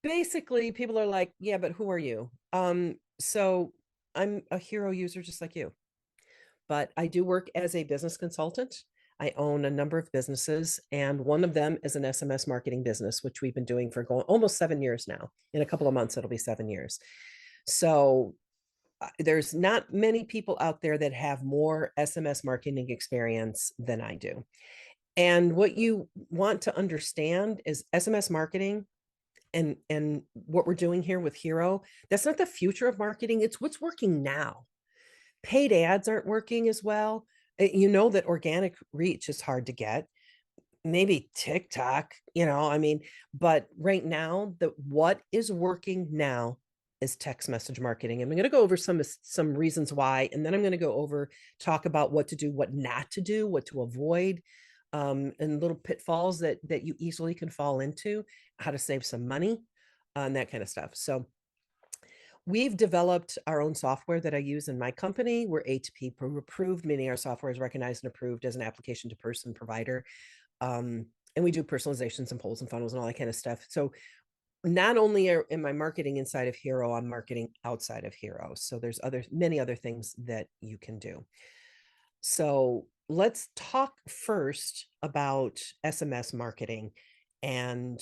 Basically, people are like, yeah, but who are you? So I'm a hero user just like you, but I do work as a business consultant. I own a number of businesses, and one of them is an SMS marketing business, which we've been doing for going almost 7 years now. In a couple of months, it'll be 7 years. So there's not many people out there that have more SMS marketing experience than I do. And what you want to understand is SMS marketing and what we're doing here with Hero, that's not the future of marketing. It's what's working now. Paid ads aren't working as well. You know that organic reach is hard to get. Maybe TikTok, I mean, but right now, what is working now is text message marketing. And I'm going to go over some reasons why, and then I'm going to go over talk about what to do, what not to do, what to avoid, and little pitfalls that you easily can fall into, how to save some money, and that kind of stuff. So we've developed our own software that I use in my company. We're ATP approved, meaning our software is recognized and approved as an application to person provider. And we do personalizations and polls and funnels and all that kind of stuff. So not only am I marketing inside of Hero, I'm marketing outside of Hero. So there's many other things that you can do. So let's talk first about SMS marketing and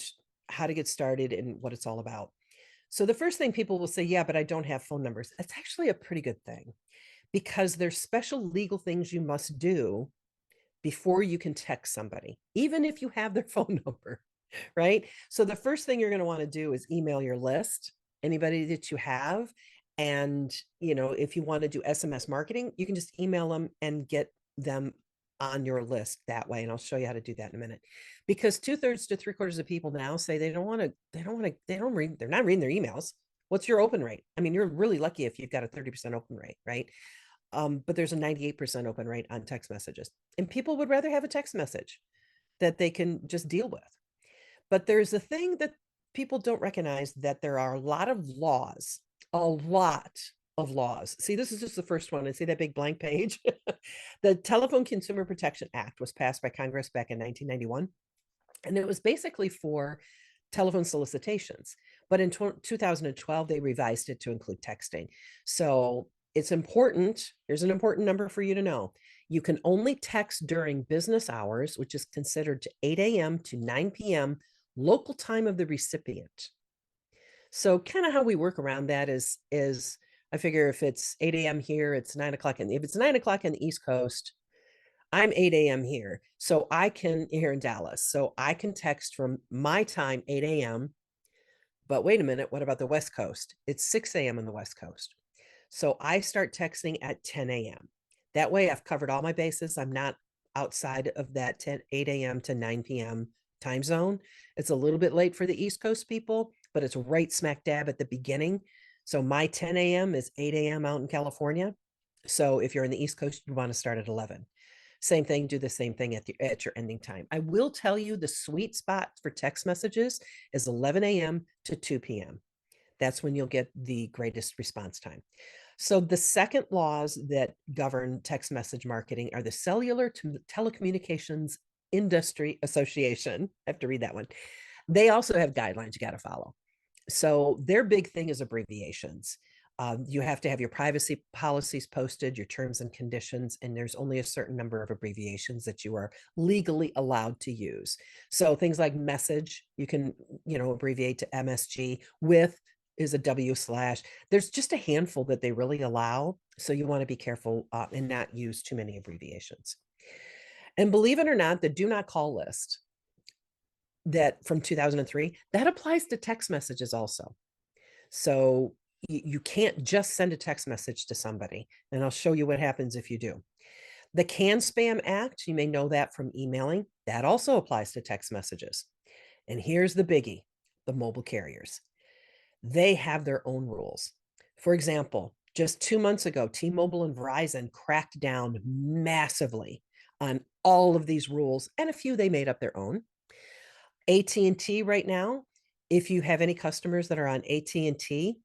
how to get started and what it's all about. So the first thing people will say, yeah, but I don't have phone numbers. That's actually a pretty good thing because there's special legal things you must do before you can text somebody, even if you have their phone number, right? So the first thing you're going to want to do is email your list, anybody that you have. And, if you want to do SMS marketing, you can just email them and get them on your list that way. And I'll show you how to do that in a minute, because 2/3 to 3/4 of people now say they're not reading their emails. What's your open rate? I mean, you're really lucky if you've got a 30% open rate, right? But there's a 98% open rate on text messages. And people would rather have a text message that they can just deal with. But there's a thing that people don't recognize, that there are a lot of laws, a lot of laws. See, this is just the first one. And see that big blank page? The Telephone Consumer Protection Act was passed by Congress back in 1991. And it was basically for telephone solicitations. But in 2012, they revised it to include texting. So it's important. Here's an important number for you to know. You can only text during business hours, which is considered to 8 a.m. to 9 p.m. local time of the recipient. So kind of how we work around that is I figure if it's 8 a.m. here, it's 9 o'clock. And if it's 9 o'clock on the East Coast, I'm 8 a.m. here. So I can, here in Dallas. So I can text from my time, 8 a.m. But wait a minute, what about the West Coast? It's 6 a.m. on the West Coast. So I start texting at 10 a.m. That way I've covered all my bases. I'm not outside of that 8 a.m. to 9 p.m. time zone. It's a little bit late for the East Coast people, but it's right smack dab at the beginning. So my 10 a.m. is 8 a.m. out in California. So if you're in the East Coast, you want to start at 11. Same thing, do the same thing at your ending time. I will tell you the sweet spot for text messages is 11 a.m. to 2 p.m. That's when you'll get the greatest response time. So the second laws that govern text message marketing are the Cellular Telecommunications Industry Association. I have to read that one. They also have guidelines you got to follow. So their big thing is abbreviations. You have to have your privacy policies posted, your terms and conditions, and there's only a certain number of abbreviations that you are legally allowed to use. So things like message, you can, abbreviate to MSG. With is a W/. There's just a handful that they really allow. So you want to be careful and not use too many abbreviations. And believe it or not, the do not call list that from 2003, that applies to text messages also. So you can't just send a text message to somebody. And I'll show you what happens if you do. The Can Spam Act, you may know that from emailing, that also applies to text messages. And here's the biggie, the mobile carriers. They have their own rules. For example, just 2 months ago, T-Mobile and Verizon cracked down massively on all of these rules, and a few they made up their own. AT&T right now, if you have any customers that are on AT&T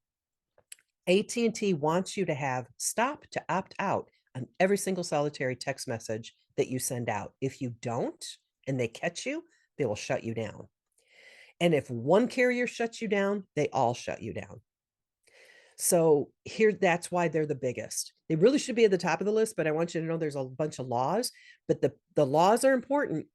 wants you to have stop to opt out on every single solitary text message that you send out. If you don't, and they catch you, they will shut you down. And if one carrier shuts you down, they all shut you down. So here, that's why they're the biggest. They really should be at the top of the list, but I want you to know there's a bunch of laws, but the laws are important,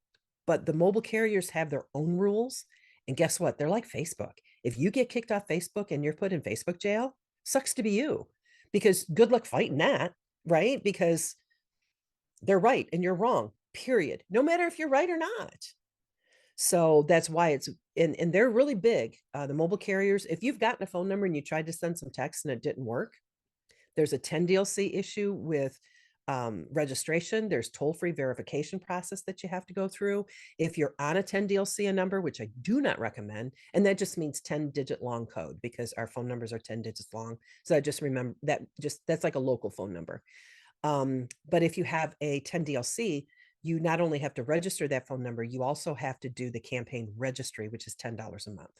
but the mobile carriers have their own rules. And guess what? They're like Facebook. If you get kicked off Facebook and you're put in Facebook jail, sucks to be you, because good luck fighting that, right? Because they're right and you're wrong, period. No matter if you're right or not. So that's why it's, and they're really big. The mobile carriers, if you've gotten a phone number and you tried to send some text and it didn't work, there's a 10 DLC issue with registration. There's toll-free verification process that you have to go through. If you're on a 10 DLC a number, which I do not recommend, and that just means 10-digit long code, because our phone numbers are 10 digits long. So I just remember that, that's like a local phone number. But if you have a 10 DLC, you not only have to register that phone number, you also have to do the campaign registry, which is $10 a month,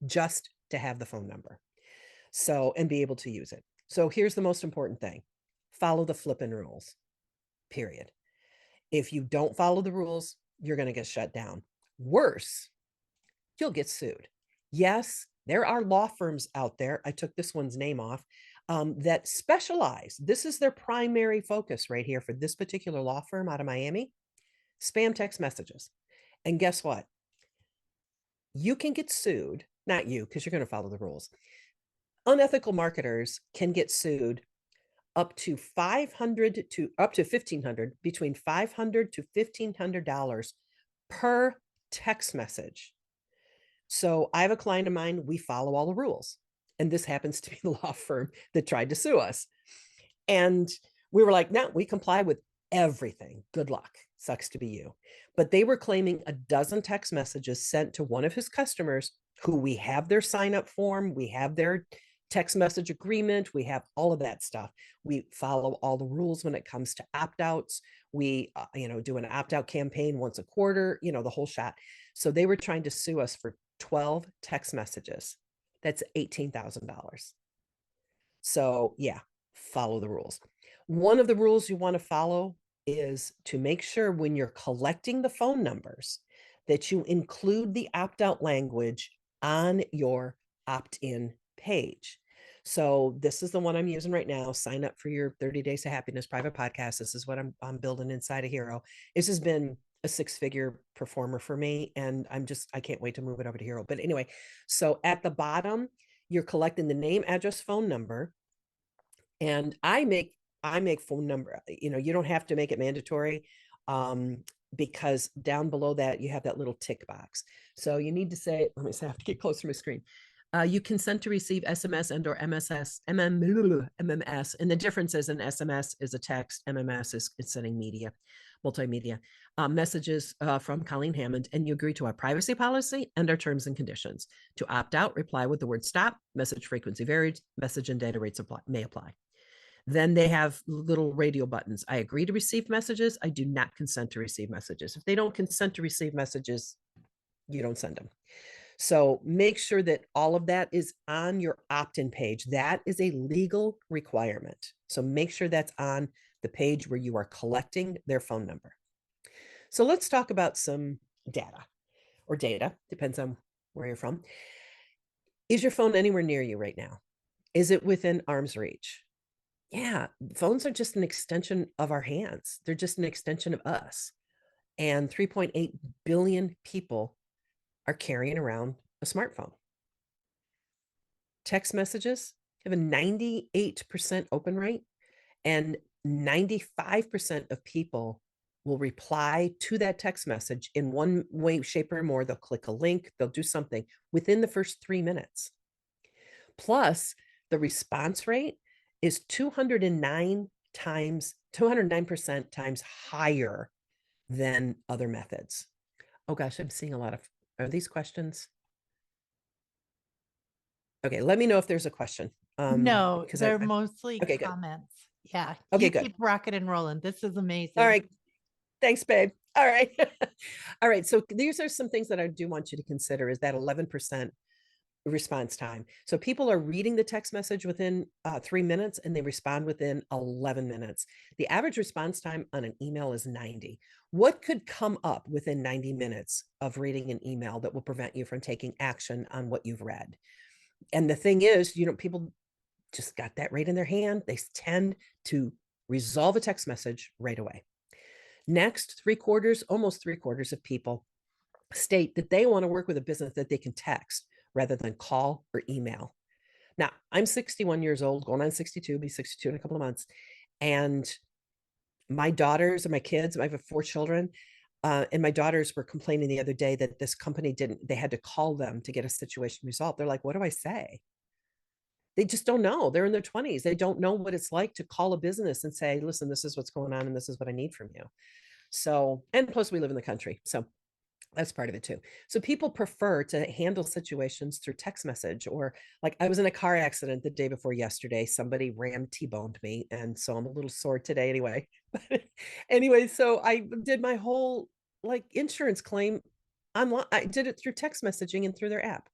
just to have the phone number. So, and be able to use it. So here's the most important thing. Follow the flipping rules, period. If you don't follow the rules, you're going to get shut down. Worse, you'll get sued. Yes, there are law firms out there. I took this one's name off, that specialize. This is their primary focus right here for this particular law firm out of Miami, spam text messages. And guess what? You can get sued, not you, because you're going to follow the rules. Unethical marketers can get sued up to 500 to up to 1,500, between $500 to $1,500 per text message. So I have a client of mine, we follow all the rules. And this happens to be the law firm that tried to sue us. And we were like, no, we comply with everything. Good luck. Sucks to be you. But they were claiming a dozen text messages sent to one of his customers who we have their sign up form, we have their text message agreement, we have all of that stuff. We follow all the rules when it comes to opt-outs. We do an opt-out campaign once a quarter, the whole shot. So they were trying to sue us for 12 text messages. That's $18,000. So yeah, follow the rules. One of the rules you want to follow is to make sure when you're collecting the phone numbers that you include the opt-out language on your opt-in page. So this is the one I'm using right now. Sign up for your 30 Days to Happiness private podcast. This is what I'm building inside a Hero. This has been a 6-figure performer for me, and I can't wait to move it over to Hero. But anyway, so at the bottom, you're collecting the name, address, phone number, and I make phone number. You don't have to make it mandatory, because down below that you have that little tick box. So you need to say, let me say, I have to get closer to my screen. You consent to receive SMS and or MMS, and the difference is an SMS is a text, MMS is sending media, multimedia messages from Colleen Hammond, and you agree to our privacy policy and our terms and conditions. To opt out, reply with the word stop. Message frequency varied. Message and data rates may apply. Then they have little radio buttons. I agree to receive messages. I do not consent to receive messages. If they don't consent to receive messages, you don't send them. So make sure that all of that is on your opt-in page. That is a legal requirement. So make sure that's on the page where you are collecting their phone number. So let's talk about some data, depends on where you're from. Is your phone anywhere near you right now? Is it within arm's reach? Yeah, phones are just an extension of our hands. They're just an extension of us. And 3.8 billion people are carrying around a smartphone. Text messages have a 98% open rate, and 95% of people will reply to that text message in one way, shape, or more. They'll click a link, they'll do something within the first 3 minutes. Plus, the response rate is 209% times higher than other methods. Oh gosh, I'm seeing a lot of, are these questions? Okay, let me know if there's a question. No, they're mostly okay, comments. Good. Yeah. Okay, you good. Keep rocking and rolling. This is amazing. All right. Thanks, babe. All right. All right. So these are some things that I do want you to consider, is that 11% response time. So people are reading the text message within 3 minutes and they respond within 11 minutes. The average response time on an email is 90. What could come up within 90 minutes of reading an email that will prevent you from taking action on what you've read? And the thing is, people just got that right in their hand. They tend to resolve a text message right away. Next, almost three quarters of people state that they want to work with a business that they can text rather than call or email. Now, I'm 61 years old, going on 62, be 62 in a couple of months. And my daughters and my kids, I have 4 children, and my daughters were complaining the other day that this company they had to call them to get a situation resolved. They're like, what do I say? They just don't know. They're in their 20s. They don't know what it's like to call a business and say, listen, this is what's going on and this is what I need from you. So, and plus we live in the country. So that's part of it too. So people prefer to handle situations through text message, or like I was in a car accident the day before yesterday. Somebody T-boned me. And so I'm a little sore today anyway. Anyway, so I did my whole insurance claim online. I did it through text messaging and through their app.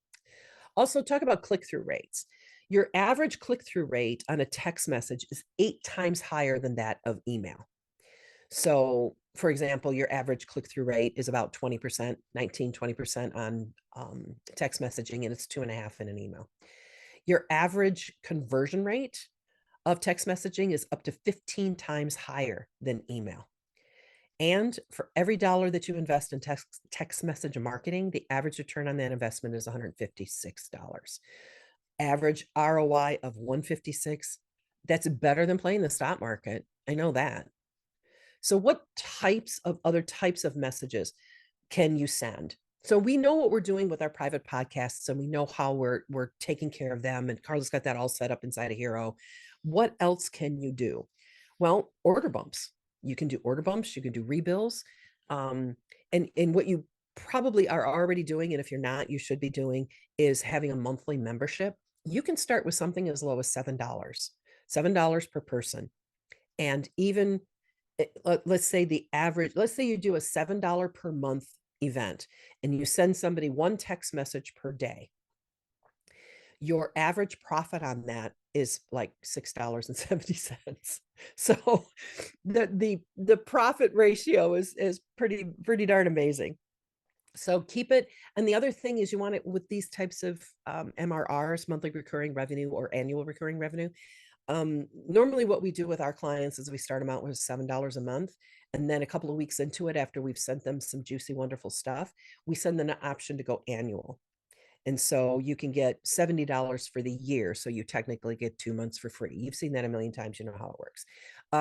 Also, talk about click-through rates. Your average click-through rate on a text message is 8 times higher than that of email. So, for example, your average click-through rate is about 20%, 20% on text messaging, and it's 2.5 in an email. Your average conversion rate of text messaging is up to 15 times higher than email. And for every dollar that you invest in text message marketing, the average return on that investment is $156. Average ROI of 156. That's better than playing the stock market. I know that. So what other types of messages can you send? So we know what we're doing with our private podcasts, and we know how we're taking care of them. And Carla's got that all set up inside of Hero. What else can you do? Well, order bumps. You can do order bumps. You can do rebills. And what you probably are already doing, and if you're not, you should be doing, is having a monthly membership. You can start with something as low as $7 per person. And even let's say you do a $7 per month event and you send somebody one text message per day. Your average profit on that is like $6.70. So the profit ratio is pretty darn amazing. So keep it. And the other thing is, you want it with these types of MRRs, monthly recurring revenue or annual recurring revenue. Normally what we do with our clients is we start them out with $7 a month. And then a couple of weeks into it, after we've sent them some juicy, wonderful stuff, we send them an option to go annual. And so you can get $70 for the year. So you technically get 2 months for free. You've seen that a million times. You know how it works.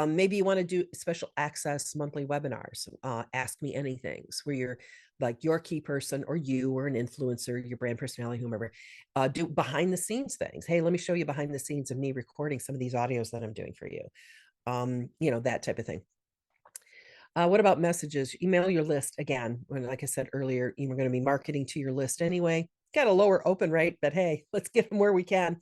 Maybe you want to do special access monthly webinars, Ask Me Anythings, where you're like your key person or you or an influencer, your brand personality, whomever, do behind the scenes things. Hey, let me show you behind the scenes of me recording some of these audios that I'm doing for you. That type of thing. What about messages? Email your list. Again, like I said earlier, you're going to be marketing to your list anyway. Got a lower open rate, but hey, let's get them where we can.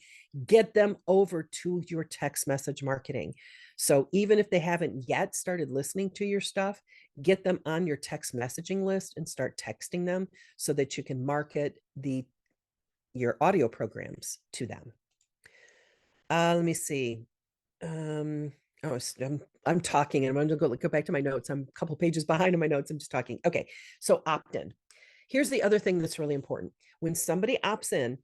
Get them over to your text message marketing. So even if they haven't yet started listening to your stuff, get them on your text messaging list and start texting them so that you can market your audio programs to them. Let me see. I'm talking and I'm going to go back to my notes. I'm a couple pages behind in my notes. I'm just talking. Okay. So opt-in. Here's the other thing that's really important. When somebody opts in,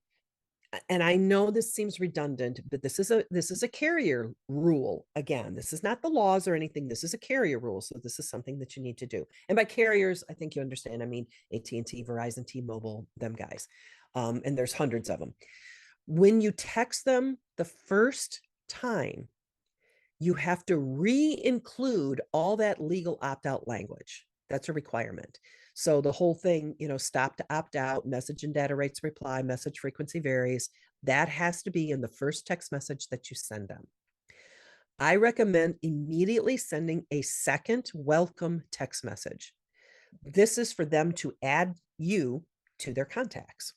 and I know this seems redundant, but this is a carrier rule. Again, this is not the laws or anything. This is a carrier rule. So this is something that you need to do. And by carriers, I think you understand. I mean, AT&T, Verizon, T-Mobile, them guys. And there's hundreds of them. When you text them the first time, you have to re-include all that legal opt-out language. That's a requirement. So the whole thing, stop to opt out, message and data rates reply, message frequency varies, that has to be in the first text message that you send them. I recommend immediately sending a second welcome text message. This is for them to add you to their contacts.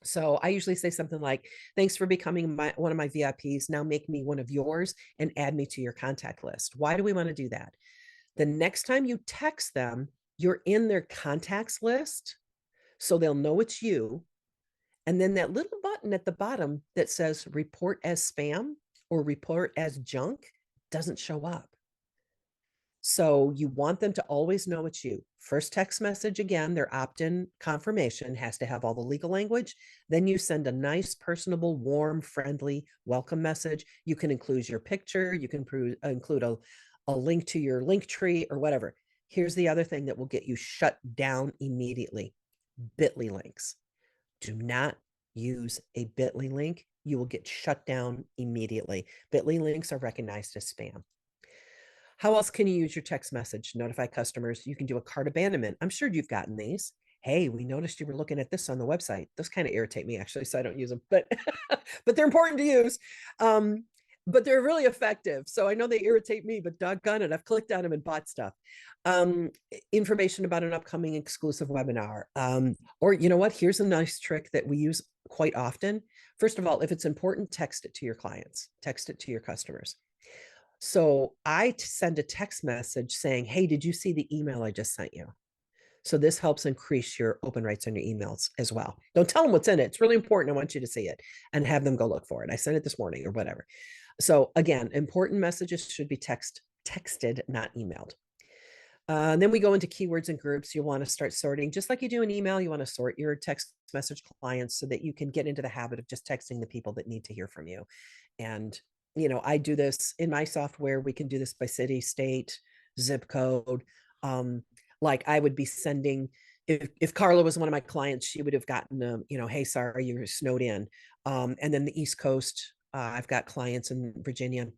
So I usually say something like, thanks for becoming one of my VIPs. Now make me one of yours and add me to your contact list. Why do we want to do that? The next time you text them, you're in their contacts list, so they'll know it's you. And then that little button at the bottom that says report as spam or report as junk doesn't show up. So you want them to always know it's you. First text message, again, their opt-in confirmation has to have all the legal language. Then you send a nice, personable, warm, friendly welcome message. You can include your picture. You can include a link to your link tree or whatever. Here's the other thing that will get you shut down immediately. Bitly links. Do not use a Bitly link. You will get shut down immediately. Bitly links are recognized as spam. How else can you use your text message to notify customers? You can do a cart abandonment. I'm sure you've gotten these. Hey, we noticed you were looking at this on the website. Those kind of irritate me actually, so I don't use them, but but they're important to use. But they're really effective. So I know they irritate me, but doggone it, I've clicked on them and bought stuff. Information about an upcoming exclusive webinar. Or you know what? Here's a nice trick that we use quite often. First of all, if it's important, text it to your clients, text it to your customers. So I send a text message saying, hey, did you see the email I just sent you? So this helps increase your open rates on your emails as well. Don't tell them what's in it. It's really important. I want you to see it and have them go look for it. I sent it this morning or whatever. So again, important messages should be texted, not emailed. Then we go into keywords and groups. You want to start sorting, just like you do an email. You want to sort your text message clients so that you can get into the habit of just texting the people that need to hear from you. And I do this in my software. We can do this by city, state, zip code. Like I would be sending, if Carla was one of my clients, she would have gotten hey, sorry, you're snowed in. And then the East Coast, I've got clients in Virginia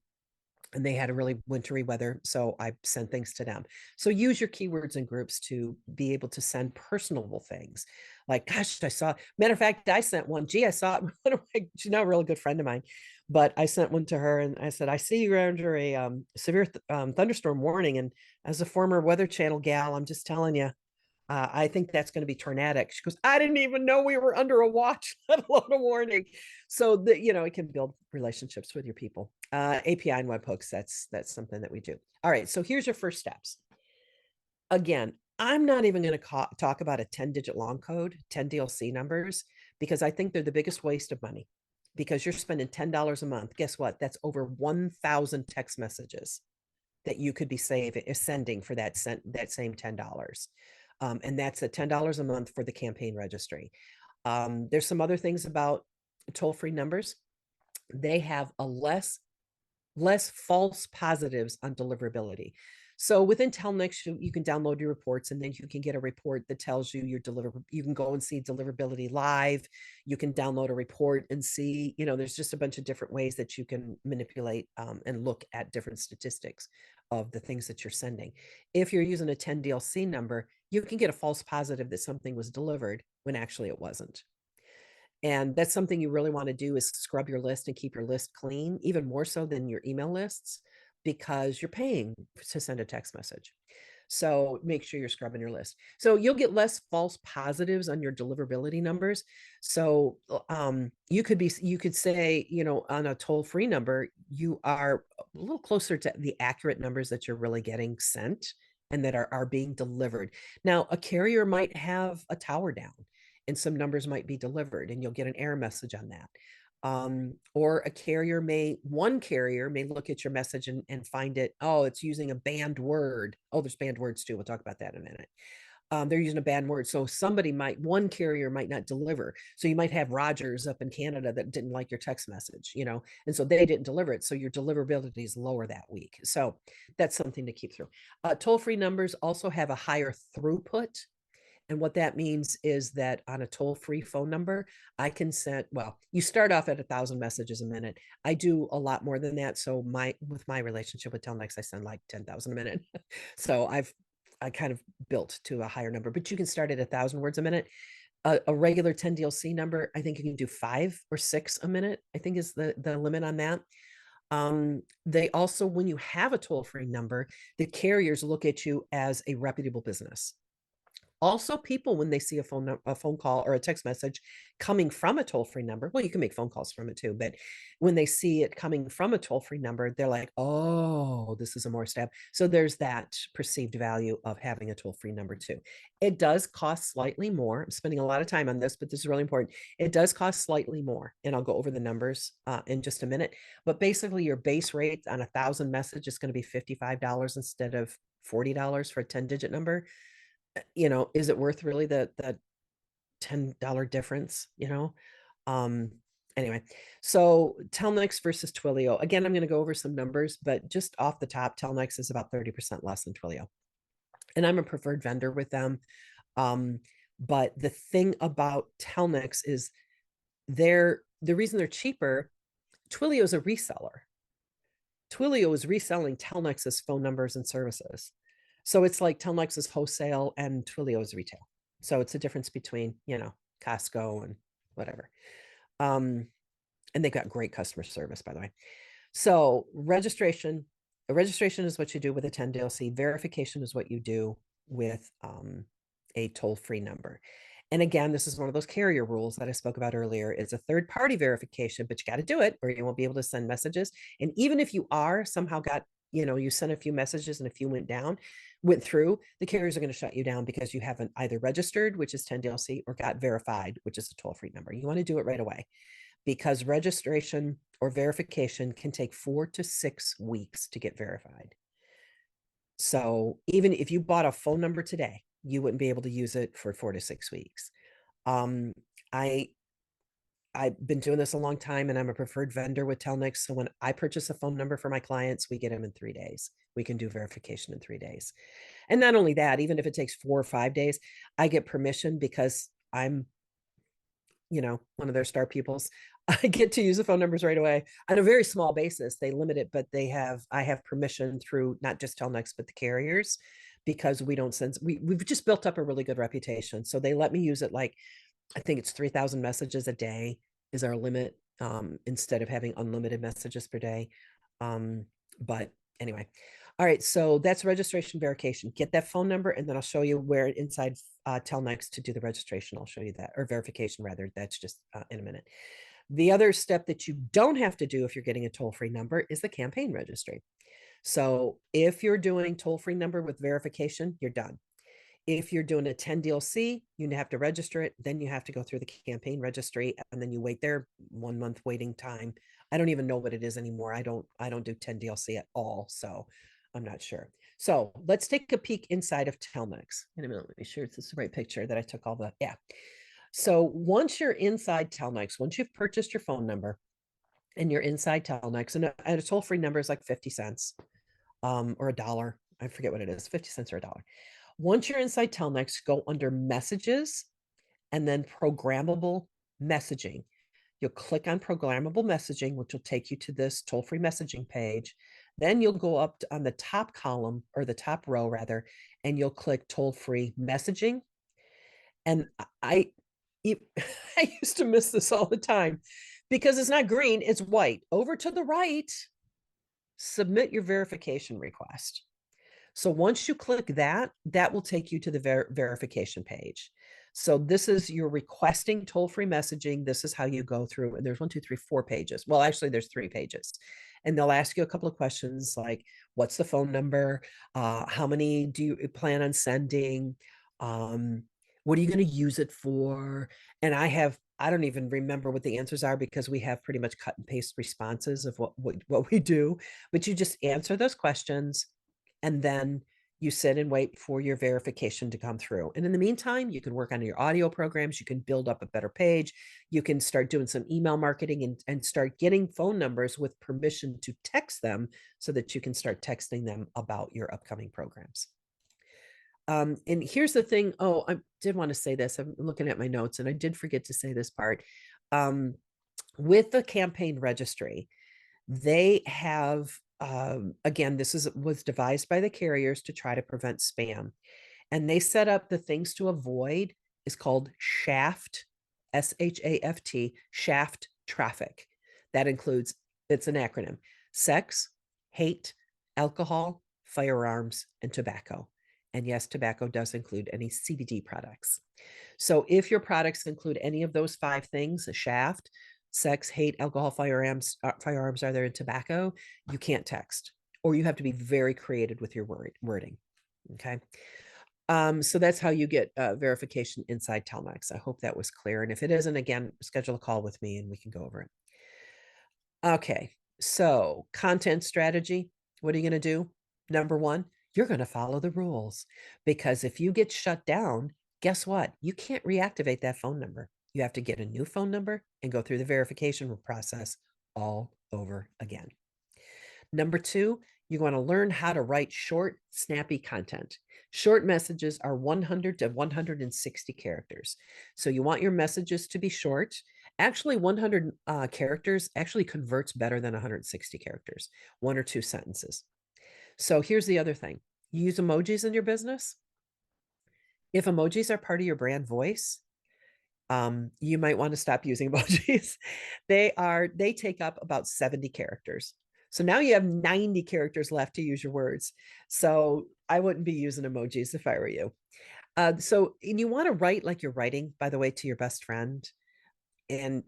and they had a really wintry weather. So I sent things to them. So use your keywords and groups to be able to send personable things. Like, gosh, I saw, matter of fact, I sent one. Gee, I saw she's now a really good friend of mine, but I sent one to her and I said, I see you're under a severe thunderstorm warning. And as a former Weather Channel gal, I'm just telling you, I think that's going to be tornadic. She goes, I didn't even know we were under a watch, let alone a warning. So that, it can build relationships with your people. API and webhooks, that's something that we do. All right. So here's your first steps. Again, I'm not even going to talk about a 10-digit long code, 10 DLC numbers, because I think they're the biggest waste of money because you're spending $10 a month. Guess what? That's over 1,000 text messages that you could be sending for that same $10. And that's at $10 a month for the campaign registry. There's some other things about toll-free numbers. They have a less false positives on deliverability. So within Telnyx, you can download your reports and then you can get a report that tells you you can go and see deliverability live. You can download a report and see, there's just a bunch of different ways that you can manipulate and look at different statistics of the things that you're sending. If you're using a 10 DLC number, you can get a false positive that something was delivered when actually it wasn't. And that's something you really want to do is scrub your list and keep your list clean, even more so than your email lists, because you're paying to send a text message. So make sure you're scrubbing your list. So you'll get less false positives on your deliverability numbers. So you could say, on a toll-free number, you are a little closer to the accurate numbers that you're really getting sent and that are being delivered. Now, a carrier might have a tower down and some numbers might be delivered and you'll get an error message on that. Or one carrier may look at your message and find it, oh, it's using a banned word. Oh, there's banned words too. We'll talk about that in a minute. They're using a banned word. So one carrier might not deliver. So you might have Rogers up in Canada that didn't like your text message, and so they didn't deliver it. So your deliverability is lower that week. So that's something to keep through. Toll-free numbers also have a higher throughput. And what that means is that on a toll-free phone number, I can send, you start off at 1,000 messages a minute. I do a lot more than that. So with my relationship with Telnyx, I send like 10,000 a minute. So I kind of built to a higher number, but you can start at 1,000 words a minute. A regular 10 DLC number, I think you can do 5 or 6 a minute, I think is the limit on that. They also, when you have a toll-free number, the carriers look at you as a reputable business. Also, people, when they see a phone call or a text message coming from a toll-free number, well, you can make phone calls from it too, but when they see it coming from a toll-free number, they're like, oh, this is a more stab. So there's that perceived value of having a toll-free number too. It does cost slightly more. I'm spending a lot of time on this, but this is really important. It does cost slightly more, and I'll go over the numbers in just a minute. But basically, your base rate on 1,000 message is going to be $55 instead of $40 for a 10-digit number. Is it worth really the $10 difference, Um, anyway, so Telnyx versus Twilio. Again, I'm going to go over some numbers, but just off the top, Telnyx is about 30% less than Twilio. And I'm a preferred vendor with them. But the thing about Telnyx is the reason they're cheaper, Twilio is a reseller. Twilio is reselling Telnyx's phone numbers and services. So it's like Telnyx is wholesale and Twilio is retail. So it's a difference between, Costco and whatever. And they've got great customer service, by the way. So registration is what you do with a 10 DLC. Verification is what you do with a toll-free number. And again, this is one of those carrier rules that I spoke about earlier. It's a third-party verification, but you got to do it or you won't be able to send messages. And even if you are somehow you sent a few messages and a few went through, the carriers are going to shut you down because you haven't either registered, which is 10 DLC, or got verified, which is a toll-free number. You want to do it right away because registration or verification can take 4 to 6 weeks to get verified. So even if you bought a phone number today, you wouldn't be able to use it for 4 to 6 weeks. I've been doing this a long time and I'm a preferred vendor with Telnyx. So when I purchase a phone number for my clients, we get them in 3 days. We can do verification in 3 days. And not only that, even if it takes 4 or 5 days, I get permission because I'm, one of their star pupils. I get to use the phone numbers right away on a very small basis. They limit it, but I have permission through not just Telnyx, but the carriers, because we've just built up a really good reputation. So they let me use it. Like, I think it's 3,000 messages a day is our limit, instead of having unlimited messages per day. But anyway, all right. So that's registration verification. Get that phone number, and then I'll show you where inside Telnyx to do the registration. I'll show you that, or verification rather. That's just in a minute. The other step that you don't have to do if you're getting a toll-free number is the campaign registry. So if you're doing toll-free number with verification, you're done. If you're doing a 10 DLC, you have to register it. Then you have to go through the campaign registry, and then you wait there, 1 month waiting time. I don't even know what it is anymore. I don't do 10 DLC at all, so I'm not sure. So let's take a peek inside of Telnyx. In a minute, let me sure it's the right picture that I took all the, yeah. So once you're inside Telnyx, once you've purchased your phone number and you're inside Telnyx, and a toll-free number is like 50 cents or a dollar. I forget what it is, 50 cents or a dollar. Once you're inside Telnyx, go under messages and then programmable messaging. You'll click on programmable messaging, which will take you to this toll-free messaging page. Then you'll go up on the top column, or the top row rather, and you'll click toll-free messaging. And I used to miss this all the time because it's not green, it's white. Over to the right, submit your verification request. So once you click that, that will take you to the verification page. So this is your requesting toll-free messaging. This is how you go through, and there's 1, 2, 3, 4 pages. Well, actually there's 3 pages, and they'll ask you a couple of questions like, what's the phone number? How many do you plan on sending? What are you going to use it for? And I don't even remember what the answers are because we have pretty much cut and paste responses of what we do, but you just answer those questions. And then you sit and wait for your verification to come through. And in the meantime, you can work on your audio programs. You can build up a better page. You can start doing some email marketing and start getting phone numbers with permission to text them so that you can start texting them about your upcoming programs. And here's the thing. Oh, I did want to say this. I'm looking at my notes and I did forget to say this part. With the campaign registry, they have, again, this was devised by the carriers to try to prevent spam. And they set up the things to avoid is called shaft, SHAFT, shaft traffic. That includes, it's an acronym, sex, hate, alcohol, firearms, and tobacco. And yes, tobacco does include any CBD products. So if your products include any of those 5 things, a shaft, sex, hate, alcohol, firearms are there in tobacco, you can't text, or you have to be very creative with your wording. Okay. So that's how you get verification inside Telnyx. I hope that was clear. And if it isn't, again, schedule a call with me and we can go over it. Okay. So content strategy, what are you going to do? Number 1, you're going to follow the rules, because if you get shut down, guess what? You can't reactivate that phone number. You have to get a new phone number and go through the verification process all over again. Number 2, you want to learn how to write short, snappy content. Short messages are 100 to 160 characters. So you want your messages to be short. Actually, 100 characters actually converts better than 160 characters, 1 or 2 sentences. So here's the other thing. You use emojis in your business. If emojis are part of your brand voice, you might want to stop using emojis. They take up about 70 characters. So now you have 90 characters left to use your words. So I wouldn't be using emojis if I were you. And you want to write like you're writing, by the way, to your best friend, and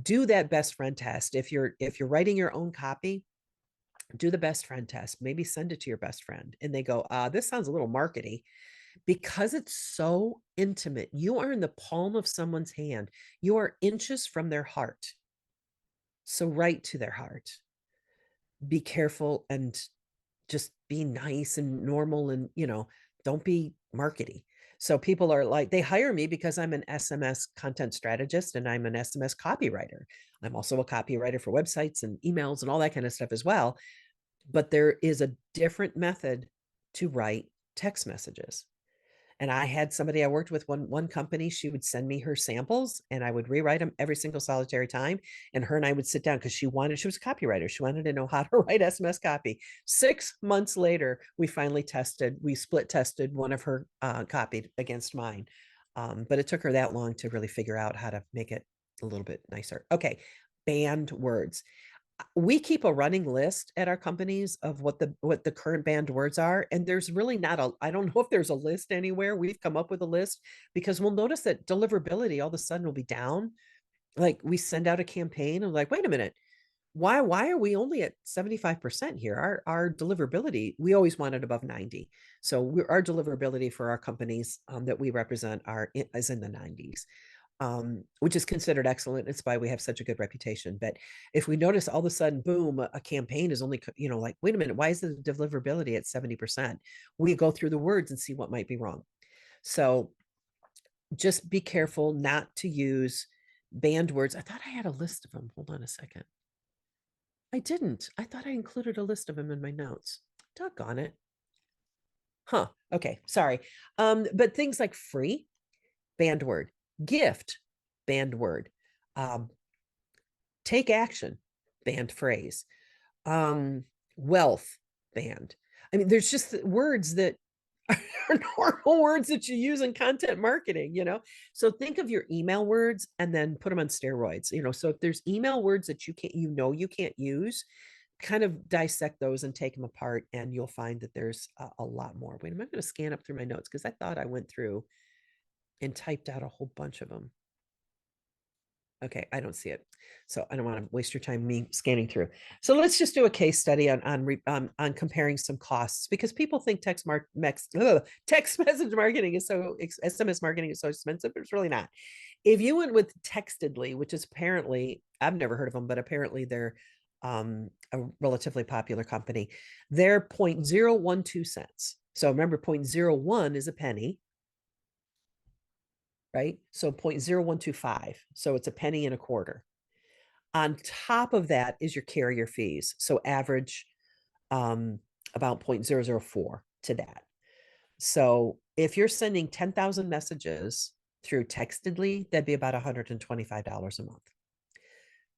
do that best friend test. If you're writing your own copy, do the best friend test. Maybe send it to your best friend and they go, this sounds a little markety. Because it's so intimate, you are in the palm of someone's hand. You are inches from their heart. So write to their heart. Be careful and just be nice and normal, and, don't be markety. So people are like, they hire me because I'm an SMS content strategist and I'm an SMS copywriter. I'm also a copywriter for websites and emails and all that kind of stuff as well. But there is a different method to write text messages. And I had somebody I worked with, one company, she would send me her samples and I would rewrite them every single solitary time. And her and I would sit down because she was a copywriter. She wanted to know how to write SMS copy. 6 months later, we split tested one of her copied against mine. But it took her that long to really figure out how to make it a little bit nicer. Okay. Banned words. We keep a running list at our companies of what the current banned words are. And there's really I don't know if there's a list anywhere. We've come up with a list because we'll notice that deliverability all of a sudden will be down. Like we send out a campaign and like, wait a minute, why are we only at 75% here? Our deliverability, we always want it above 90. So our deliverability for our companies that we represent is in the 90s. Which is considered excellent. It's why we have such a good reputation. But if we notice all of a sudden, boom, a campaign is only, like, wait a minute, why is the deliverability at 70%? We go through the words and see what might be wrong. So just be careful not to use banned words. I thought I had a list of them. Hold on a second. I didn't. I thought I included a list of them in my notes. Doggone it. Huh. Okay. Sorry. But things like free, banned word. Gift, banned word. Take action, banned phrase. Wealth, banned. I mean, there's just words that are normal words that you use in content marketing, So think of your email words and then put them on steroids, So if there's email words that you can't use, kind of dissect those and take them apart, and you'll find that there's a lot more. Wait, I'm going to scan up through my notes because I thought I went through and typed out a whole bunch of them. Okay, I don't see it. So I don't want to waste your time me scanning through. So let's just do a case study on comparing some costs, because people think text message marketing is SMS marketing is so expensive, but it's really not. If you went with Textedly, which is apparently, I've never heard of them, but apparently they're a relatively popular company, they're 0.012 cents. So remember, 0.01 is a penny. Right? So 0.0125. So it's a penny and a quarter. On top of that is your carrier fees. So average about 0.004 to that. So if you're sending 10,000 messages through Textedly, that'd be about $125 a month.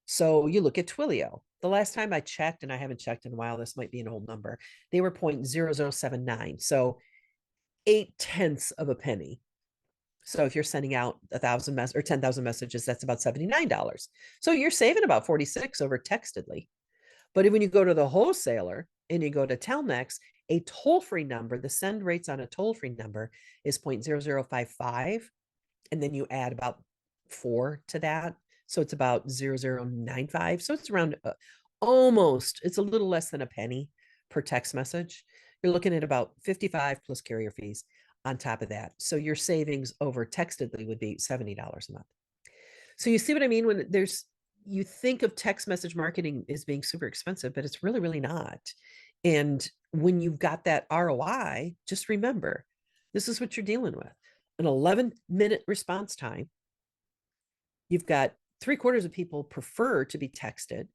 So you look at Twilio. The last time I checked, and I haven't checked in a while, this might be an old number, they were 0.0079. So 0.8 of a penny. So if you're sending out 1,000 or 10,000 messages, that's about $79. So you're saving about $46 over Textedly. But when you go to the wholesaler, and you go to Telnyx, a toll-free number, the send rates on a toll-free number is 0.0055. And then you add about 4 to that. So it's about 0095. So it's around almost, it's a little less than a penny per text message. You're looking at about 55 plus carrier fees on top of that. So your savings over textedly would be $70 a month. So you see what I mean? When you think of text message marketing as being super expensive, but it's really, really not. And when you've got that ROI, just remember, this is what you're dealing with. An 11-minute response time. You've got 3/4 of people prefer to be texted.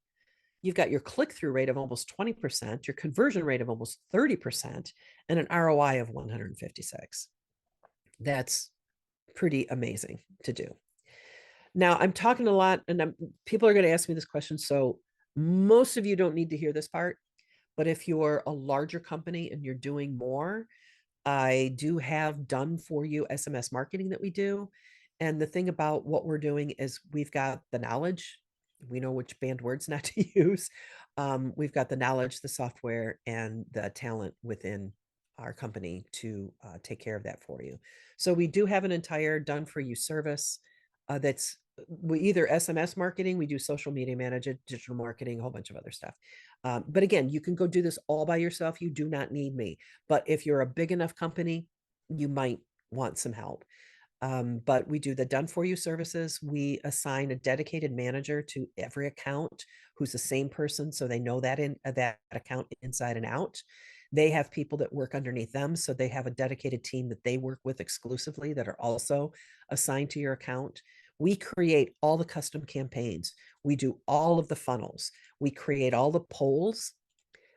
You've got your click-through rate of almost 20%, your conversion rate of almost 30%, and an ROI of 156. That's pretty amazing to do. Now, I'm talking a lot, and people are going to ask me this question, so most of you don't need to hear this part, but if you're a larger company and you're doing more, I do have done for you SMS marketing that we do. And the thing about what we're doing is we've got the knowledge. We know which banned words not to use. We've got the knowledge, the software, and the talent within our company to take care of that for you. So we do have an entire done for you service that's we either SMS marketing, we do social media management, digital marketing, a whole bunch of other stuff. But again, you can go do this all by yourself. You do not need me. But if you're a big enough company, you might want some help. But we do the done for you services. We assign a dedicated manager to every account who's the same person, so they know that that account inside and out. They have people that work underneath them, so they have a dedicated team that they work with exclusively that are also assigned to your account. We create all the custom campaigns. We do all of the funnels. We create all the polls.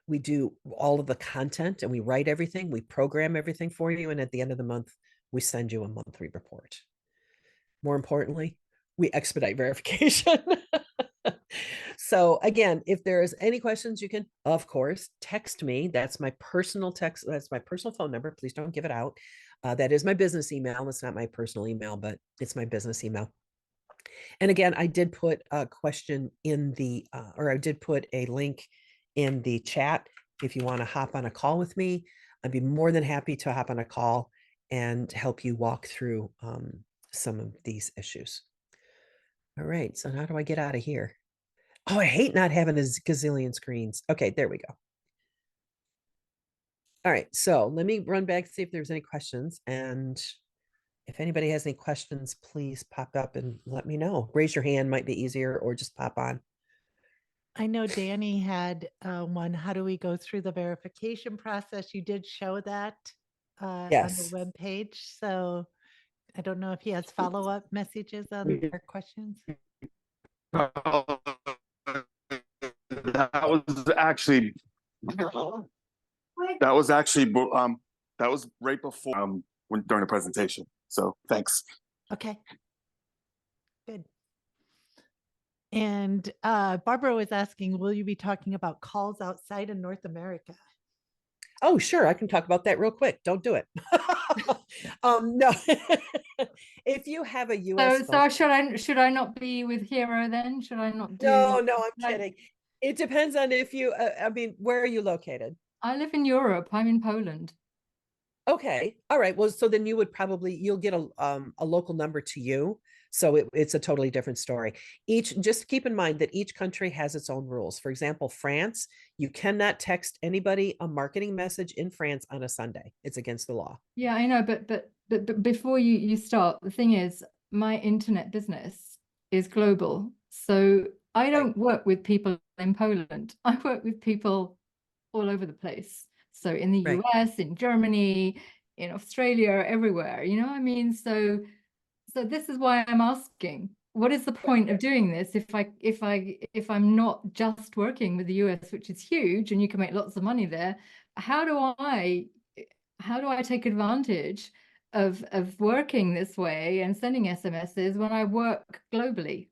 We do all of the content, and we write everything. We program everything for you. And at the end of the month, we send you a monthly report. More importantly, we expedite verification. So again, if there is any questions, you can, of course, text me. That's my personal text. That's my personal phone number. Please don't give it out. That is my business email. It's not my personal email, but it's my business email. And again, I did put a question in or I did put a link in the chat. If you want to hop on a call with me, I'd be more than happy to hop on a call and help you walk through some of these issues. All right, so how do I get out of here? Oh, I hate not having a gazillion screens. Okay, there we go. All right, so let me run back to see if there's any questions. And if anybody has any questions, please pop up and let me know. Raise your hand, might be easier, or just pop on. I know Danny had one. How do we go through the verification process? You did show that on the Yes. web page. So I don't know if he has follow-up messages on our questions. That was actually that was right before during the presentation. So thanks. Okay. Good. And Barbara was asking, will you be talking about calls outside of North America? Oh, sure. I can talk about that real quick. Don't do it. No. If you have a US So should I not be with Hero then? Should I not do? No, I'm kidding. It depends on if you I mean, where are you located? I live in Europe. I'm in Poland. Okay. All right. Well, so then you'll get a local number to you. So it's a totally different story. Just keep in mind that each country has its own rules. For example, France, you cannot text anybody a marketing message in France on a Sunday. It's against the law. Yeah, I know, but before you start, the thing is, my internet business is global. So I don't work with people in Poland. I work with people all over the place. So in the US, in Germany, in Australia, everywhere, you know, I mean, so this is why I'm asking, what is the point of doing this if I'm not just working with the US, which is huge and you can make lots of money there? How do I take advantage of working this way and sending SMSs when I work globally?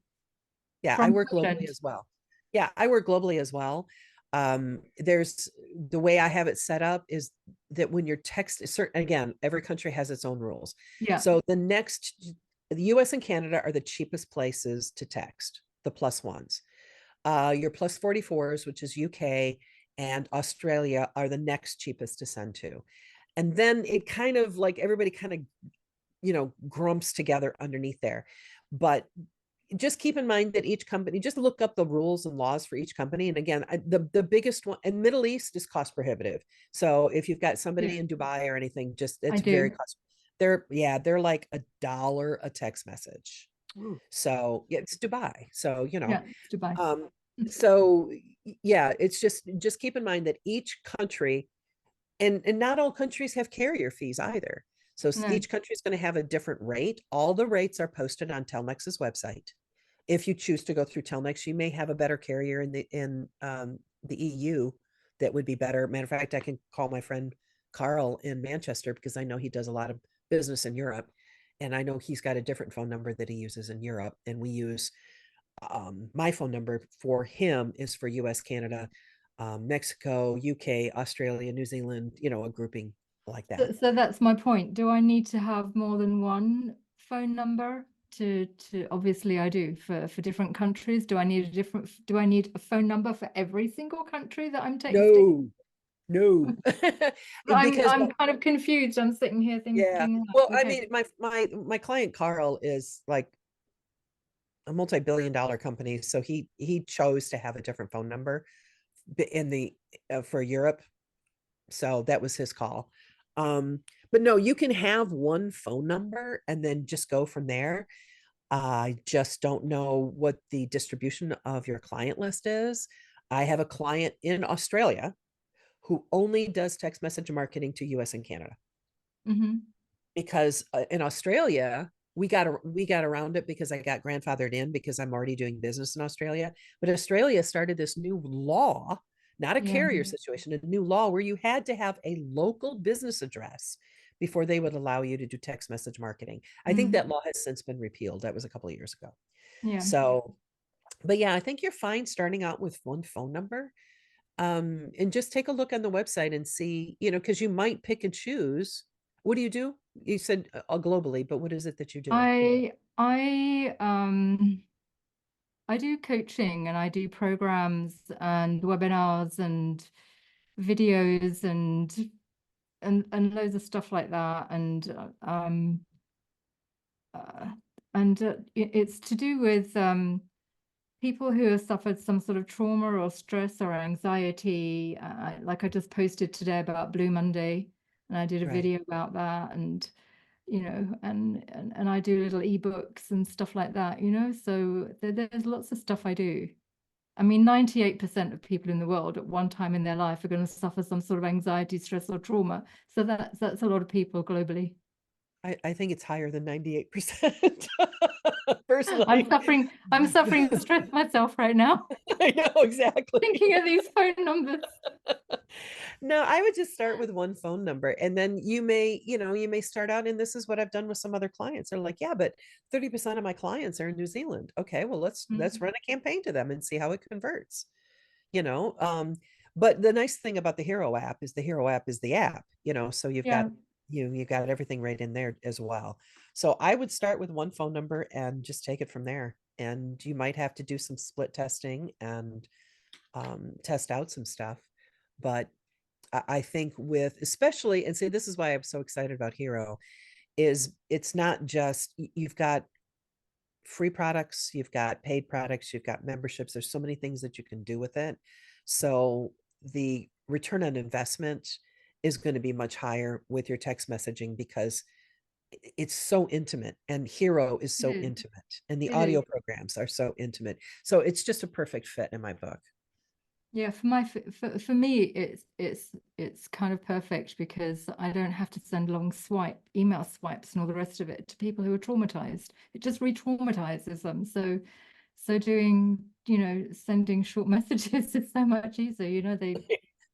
Yeah, I work globally as well. Yeah, I work globally as well. There's the way I have it set up is that when you're again, every country has its own rules. Yeah. So the US and Canada are the cheapest places to text, the +1s. Your +44s, which is UK and Australia are the next cheapest to send to. And then it kind of like everybody kind of, grumps together underneath there. But just keep in mind that each company, just look up the rules and laws for each company. And again, the biggest one in Middle East is cost prohibitive. So if you've got somebody in Dubai or anything, just I it's do. very cost. They're like $1 a text message. Ooh. So yeah, it's Dubai. So Yeah, it's Dubai. so yeah, it's just keep in mind that each country, and not all countries have carrier fees either. So No. each country is going to have a different rate. All the rates are posted on Telnyx's website. If you choose to go through Telnyx, you may have a better carrier in the EU that would be better. Matter of fact, I can call my friend Carl in Manchester because I know he does a lot of business in Europe, and I know he's got a different phone number that he uses in Europe, and we use my phone number for him is for US, Canada, Mexico, UK, Australia, New Zealand, a grouping like that. So that's my point. Do I need to have more than one phone number to obviously I do for different countries? Do I need a phone number for every single country that I'm texting? No. Because I'm kind of confused. I'm sitting here thinking, yeah. Well, I okay. mean, my client Carl is like a multi-billion-dollar company, so he chose to have a different phone number in the for Europe. So that was his call. But no, you can have one phone number and then just go from there. I just don't know what the distribution of your client list is. I have a client in Australia who only does text message marketing to US and Canada. Mm-hmm. Because in Australia, we got around it because I got grandfathered in because I'm already doing business in Australia. But Australia started this new law, not a carrier situation, a new law where you had to have a local business address before they would allow you to do text message marketing. I think that law has since been repealed. That was a couple of years ago. Yeah. So, but yeah, I think you're fine starting out with one phone number. And just take a look on the website and see, because you might pick and choose. What do you do? You said globally, but what is it that you do? I do coaching and I do programs and webinars and videos and loads of stuff like that. And it's to do with people who have suffered some sort of trauma or stress or anxiety. Like I just posted today about Blue Monday, and I did a video about that, and and I do little ebooks and stuff like that, so there's lots of stuff I do. I mean, 98% of people in the world at one time in their life are going to suffer some sort of anxiety, stress, or trauma. So that's a lot of people globally. I think it's higher than 98%. Personally, I'm suffering stress myself right now. I know exactly. Thinking of these phone numbers. No, I would just start with one phone number, and then you may start out, and this is what I've done with some other clients. They're like, yeah, but 30% of my clients are in New Zealand. Okay, well, let's run a campaign to them and see how it converts. But the nice thing about the Hero app is the app, so you've got you've got everything right in there as well. So I would start with one phone number and just take it from there. And you might have to do some split testing and test out some stuff. But I think with especially, and say this is why I'm so excited about Hero, is it's not just you've got free products, you've got paid products, you've got memberships. There's so many things that you can do with it. So the return on investment is going to be much higher with your text messaging because it's so intimate, and Hero is so intimate, and the audio programs are so intimate. So it's just a perfect fit in my book. Yeah, for me, it's kind of perfect because I don't have to send long email swipes and all the rest of it to people who are traumatized. It just re-traumatizes them. So doing, sending short messages is so much easier.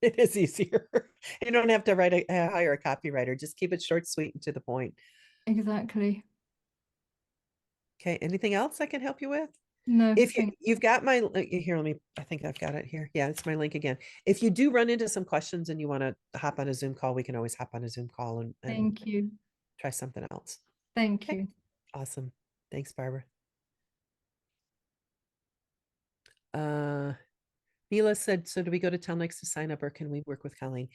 It is easier. You don't have to hire a copywriter. Just keep it short, sweet, and to the point. Exactly. Okay. Anything else I can help you with? No. If you've got my here, I think I've got it here. Yeah, it's my link again. If you do run into some questions and you want to hop on a Zoom call, we can always hop on a Zoom call and thank you. Try something else. Thank you. Awesome. Thanks, Barbara. Mila said, so do we go to Telnyx to sign up or can we work with Colleen?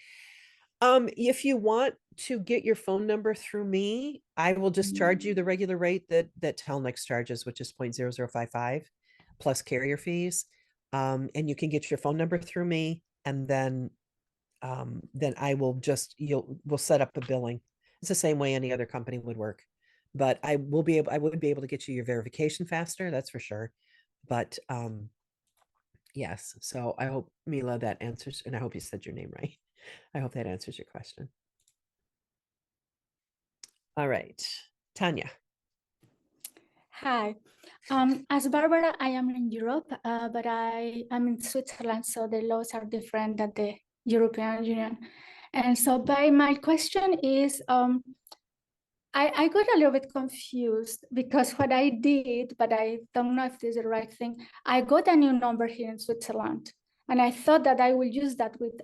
If you want to get your phone number through me, I will just charge you the regular rate that Telnyx charges, which is 0.0055 plus carrier fees. And you can get your phone number through me, and then I will just we'll set up the billing. It's the same way any other company would work. But I would be able to get you your verification faster, that's for sure. But yes, so I hope, Mila, that answers, and I hope you said your name right. I hope that answers your question. All right, Tanya. Hi, as Barbara, I am in Europe, but I am in Switzerland, so the laws are different than the European Union. And so, my question is, I got a little bit confused because what I did, but I don't know if this is the right thing. I got a new number here in Switzerland, and I thought that I will use that with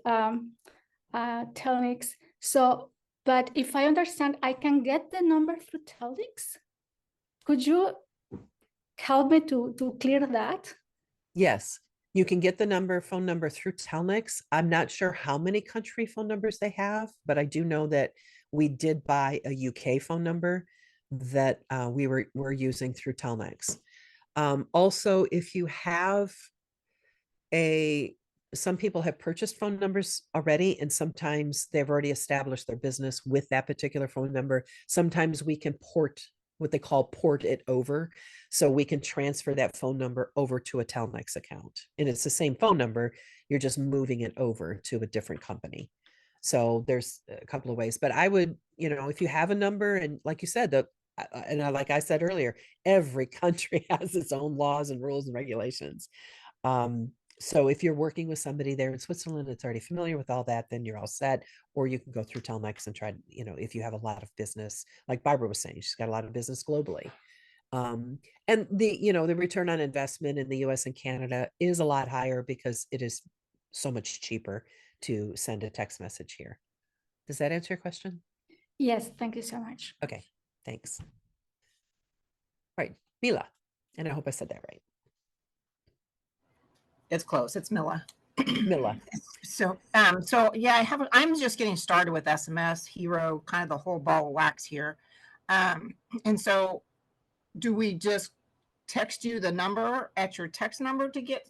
Telnyx. So, but if I understand, I can get the number through Telnyx. Could you help me to clear that? Yes, you can get the phone number through Telnyx. I'm not sure how many country phone numbers they have, but I do know that we did buy a UK phone number that we're using through Telnyx. Also, if you have some people have purchased phone numbers already, and sometimes they've already established their business with that particular phone number. Sometimes we can what they call port it over. So we can transfer that phone number over to a Telnyx account. And it's the same phone number, you're just moving it over to a different company. So there's a couple of ways, but I would, if you have a number, and like you said, like I said earlier, every country has its own laws and rules and regulations. So if you're working with somebody there in Switzerland that's already familiar with all that, then you're all set. Or you can go through Telnyx and try, if you have a lot of business, like Barbara was saying, she's got a lot of business globally. And the return on investment in the US and Canada is a lot higher because it is so much cheaper to send a text message here. Does that answer your question? Yes, thank you so much. Okay, thanks. All right, Mila, and I hope I said that right. It's close. It's Mila. Mila. So yeah, I'm just getting started with SMS Hero, kind of the whole ball of wax here. And so do we just text you the number at your text number to get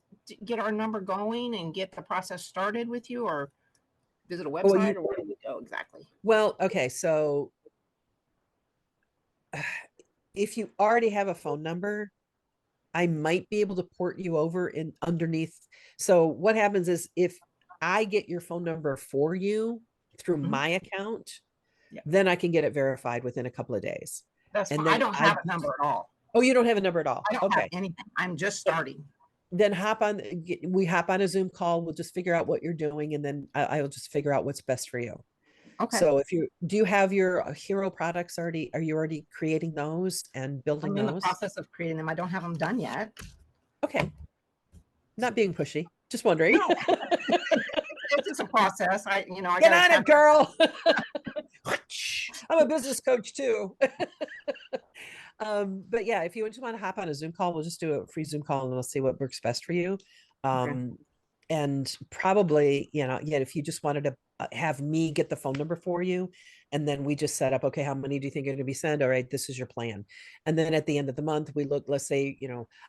our number going and get the process started with you, or visit a website, or where do we go exactly? Well, okay, so if you already have a phone number, I might be able to port you over in underneath. So what happens is if I get your phone number for you through my account, then I can get it verified within a couple of days. That's fine. I don't have a number at all. Oh, you don't have a number at all? I don't have anything. I'm just starting. Then we hop on a Zoom call. We'll just figure out what you're doing, and then I'll just figure out what's best for you. Okay. So do you have your hero products already? Are you already creating those and building those? I'm in the process of creating them. I don't have them done yet. Okay. Not being pushy, just wondering. No. It's just a process. I get on it, girl. I'm a business coach too. But yeah, if you just want to hop on a Zoom call, we'll just do a free Zoom call and we'll see what works best for you. Okay. And probably, if you just wanted to have me get the phone number for you, and then we just set up, okay, how many do you think are going to be sent? All right, this is your plan. And then at the end of the month, we look, let's say,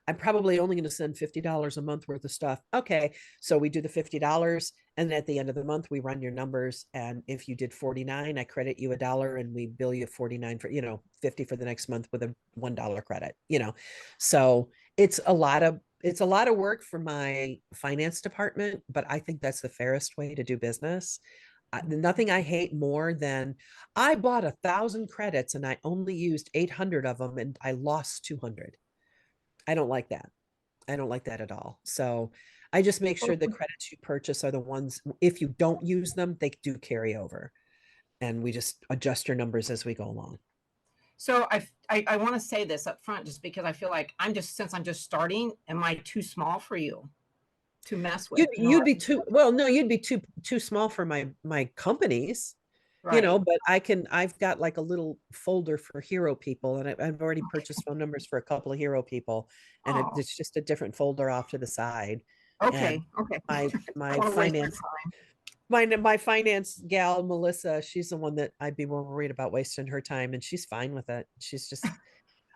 I'm probably only going to send $50 a month worth of stuff. Okay, so we do the $50, and then at the end of the month, we run your numbers. And if you did 49, I credit you $1, and we bill you 49 for, 50 for the next month with a $1 credit, So it's a lot of work for my finance department, but I think that's the fairest way to do business. Nothing I hate more than I bought 1,000 credits and I only used 800 of them and I lost 200. I don't like that. I don't like that at all. So I just make sure the credits you purchase are the ones, if you don't use them, they do carry over. And we just adjust your numbers as we go along. So I want to say this up front, just because I feel like since I'm just starting, am I too small for you to mess with? You'd be you'd be too small for my companies, right. But I've got like a little folder for hero people, and I've already purchased phone numbers for a couple of hero people, and it's just a different folder off to the side. Okay, okay. My Don't waste finance time. my finance gal, Melissa, she's the one that I'd be more worried about wasting her time, and she's fine with it. She's just,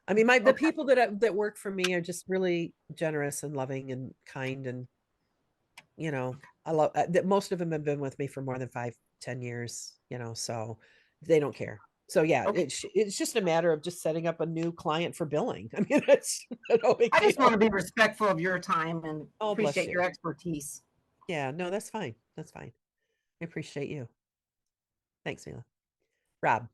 I mean, the Okay. people that work for me are just really generous and loving and kind, and I love that. Most of them have been with me for more than 5-10 years, so they don't care. So yeah, Okay. it's just a matter of just setting up a new client for billing. I mean, it's no big I just deal. want to be respectful of your time and Oh, bless appreciate you. your expertise. Yeah, no, that's fine. That's fine. I appreciate you. Thanks, Mila. Rob.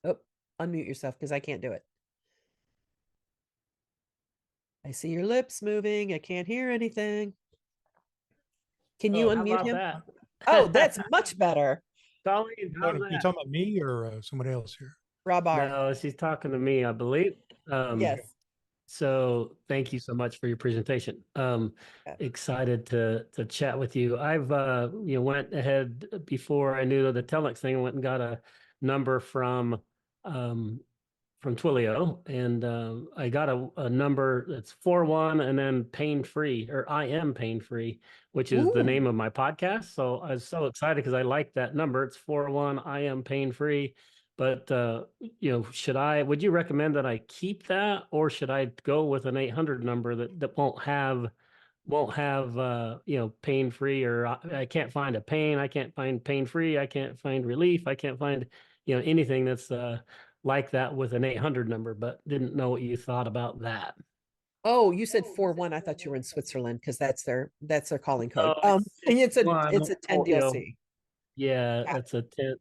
Oh, unmute yourself because I can't do it. I see your lips moving. I can't hear anything. Can you How unmute about him? that? Oh, that's much better. Colleen, how's You that? talking about me or somebody else here? Rob R. No, she's talking to me, I believe. Yes. So thank you so much for your presentation. Yeah. Excited to chat with you. I've went ahead before I knew the Telnyx thing. I went and got a number from Twilio, and I got a number that's 41 and then pain free, or I am pain free, which is the Ooh. name of my podcast. So I was so excited because I like that number. It's 41 I am pain free. But would you recommend that I keep that, or should I go with an 800 number that won't have pain free, or I can't find a pain, I can't find pain free, I can't find relief, I can't find anything that's like that with an 800 number, but didn't know what you thought about that. Oh, you said 41. I thought you were in Switzerland because that's their calling code. Oh, It's a one, 10 DLC. Yeah, Yeah. that's a 10.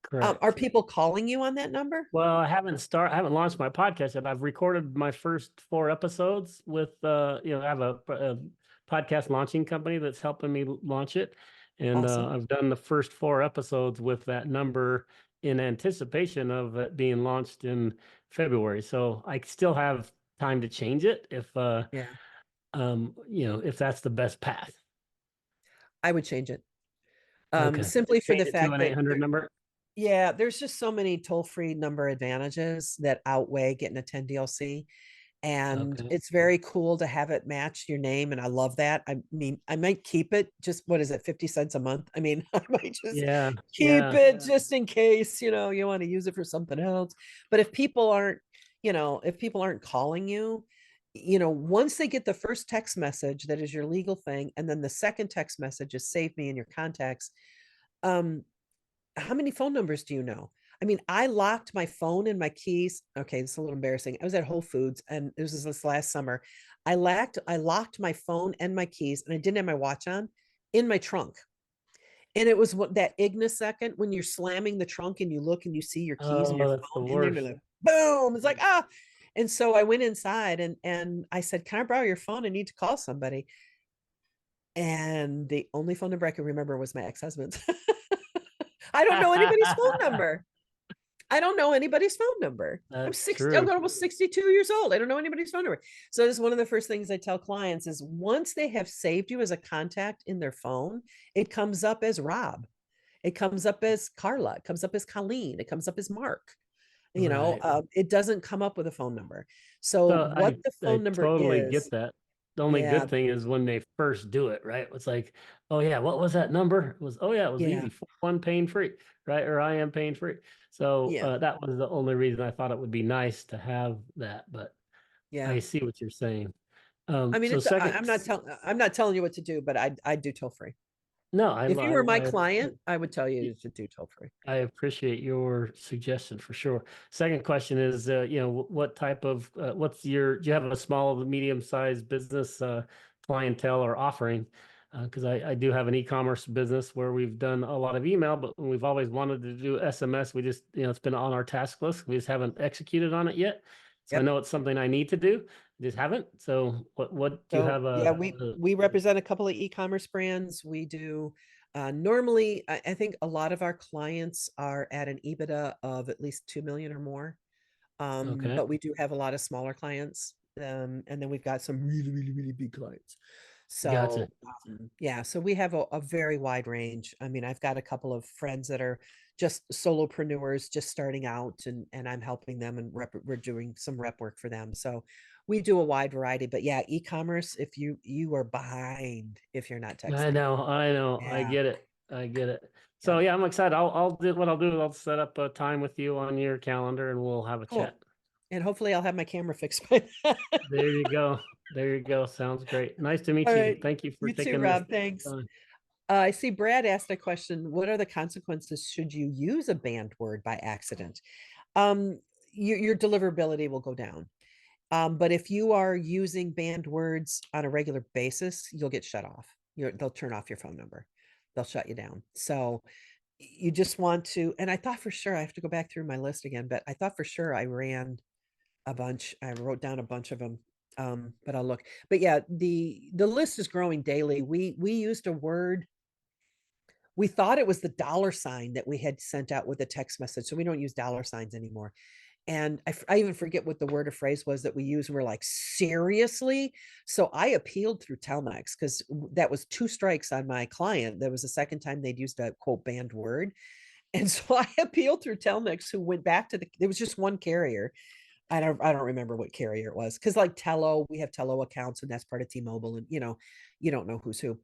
Correct. Are people calling you on that number? Well, I haven't launched my podcast yet. I've recorded my first 4 episodes with, I have a podcast launching company that's helping me launch it. And Awesome. I've done the first 4 episodes with that number in anticipation of it being launched in February. So I still have time to change it if, if that's the best path. I would change it. Okay. Simply for the Change it to fact an that 800 number. yeah, there's just so many toll-free number advantages that outweigh getting a 10 DLC. And Okay. it's very cool to have it match your name. And I love that. I mean, I might keep it just, what is it, 50 cents a month? I mean, I might just keep it just in case, you want to use it for something else. But if people aren't calling you, once they get the first text message, that is your legal thing. And then the second text message is save me in your contacts. How many phone numbers do you know? I mean, I locked my phone and my keys. Okay, it's a little embarrassing. I was at Whole Foods, and it was this last summer. I locked my phone and my keys, and I didn't have my watch on, in my trunk. And it was that Ignis second when you're slamming the trunk and you look and you see your keys and your that's phone, the and then worst. you're like, boom! It's like, ah. And so I went inside and I said, "Can I borrow your phone? I need to call somebody." And the only phone number I could remember was my ex-husband's. I don't know anybody's phone number. I don't know anybody's phone number. I'm almost 62 years old. I don't know anybody's phone number. So this is one of the first things I tell clients is once they have saved you as a contact in their phone, it comes up as Rob. It comes up as Carla. It comes up as Colleen. It comes up as Mark. It doesn't come up with a phone number. So what the phone number totally is. Get that. The only good thing is when they first do it, right? It's like, oh yeah, what was that number? It was easy. 1 pain free, right? Or I am pain free. So that was the only reason I thought it would be nice to have that. But I see what you're saying. I mean, I'm not telling you what to do, but I do toll free. No, if you were my client, I would tell you to do toll free. I appreciate your suggestion for sure. Second question is, what type of, do you have a small, medium-sized business clientele or offering? Because I do have an e-commerce business where we've done a lot of email, but we've always wanted to do SMS. We just, it's been on our task list. We just haven't executed on it yet. So I know it's something I need to do. Just haven't. So what do you have? We represent a couple of e-commerce brands. We do normally, I think a lot of our clients are at an EBITDA of at least 2 million or more. But we do have a lot of smaller clients. And then we've got some really, really, really big clients. So gotcha. So we have a very wide range. I mean, I've got a couple of friends that are just solopreneurs just starting out, and I'm helping them, and we're doing some rep work for them. So we do a wide variety, but yeah, e-commerce, if you are behind if you're not texting. I know, I Yeah. get it. I get it. So yeah, I'm excited. I'll do what I'll do. I'll set up a time with you on your calendar and we'll have a Cool. chat. And hopefully I'll have my camera fixed by then. There you go. There you go. Sounds great. Nice to meet All you. right. Thank you for You too, taking Rob. this Thanks. time. I see Brad asked a question. What are the consequences should you use a banned word by accident? Your deliverability will go down. But if you are using banned words on a regular basis, you'll get shut off. They'll turn off your phone number. They'll shut you down. So you just want to, and I thought for sure, I have to go back through my list again, but I thought for sure I ran a bunch. I wrote down a bunch of them. But I'll look. But yeah, the list is growing daily. We used a word. We thought it was the $ that we had sent out with a text message. So we don't use $ anymore. And I even forget what the word or phrase was that we used. We're like, seriously? So I appealed through Telnyx because that was 2 strikes on my client. That was the second time they'd used a quote banned word. And so I appealed through Telnyx, who went back to there was just one carrier. I don't remember what carrier it was. Cause like Tello, we have Tello accounts and that's part of T-Mobile, and you don't know who's who.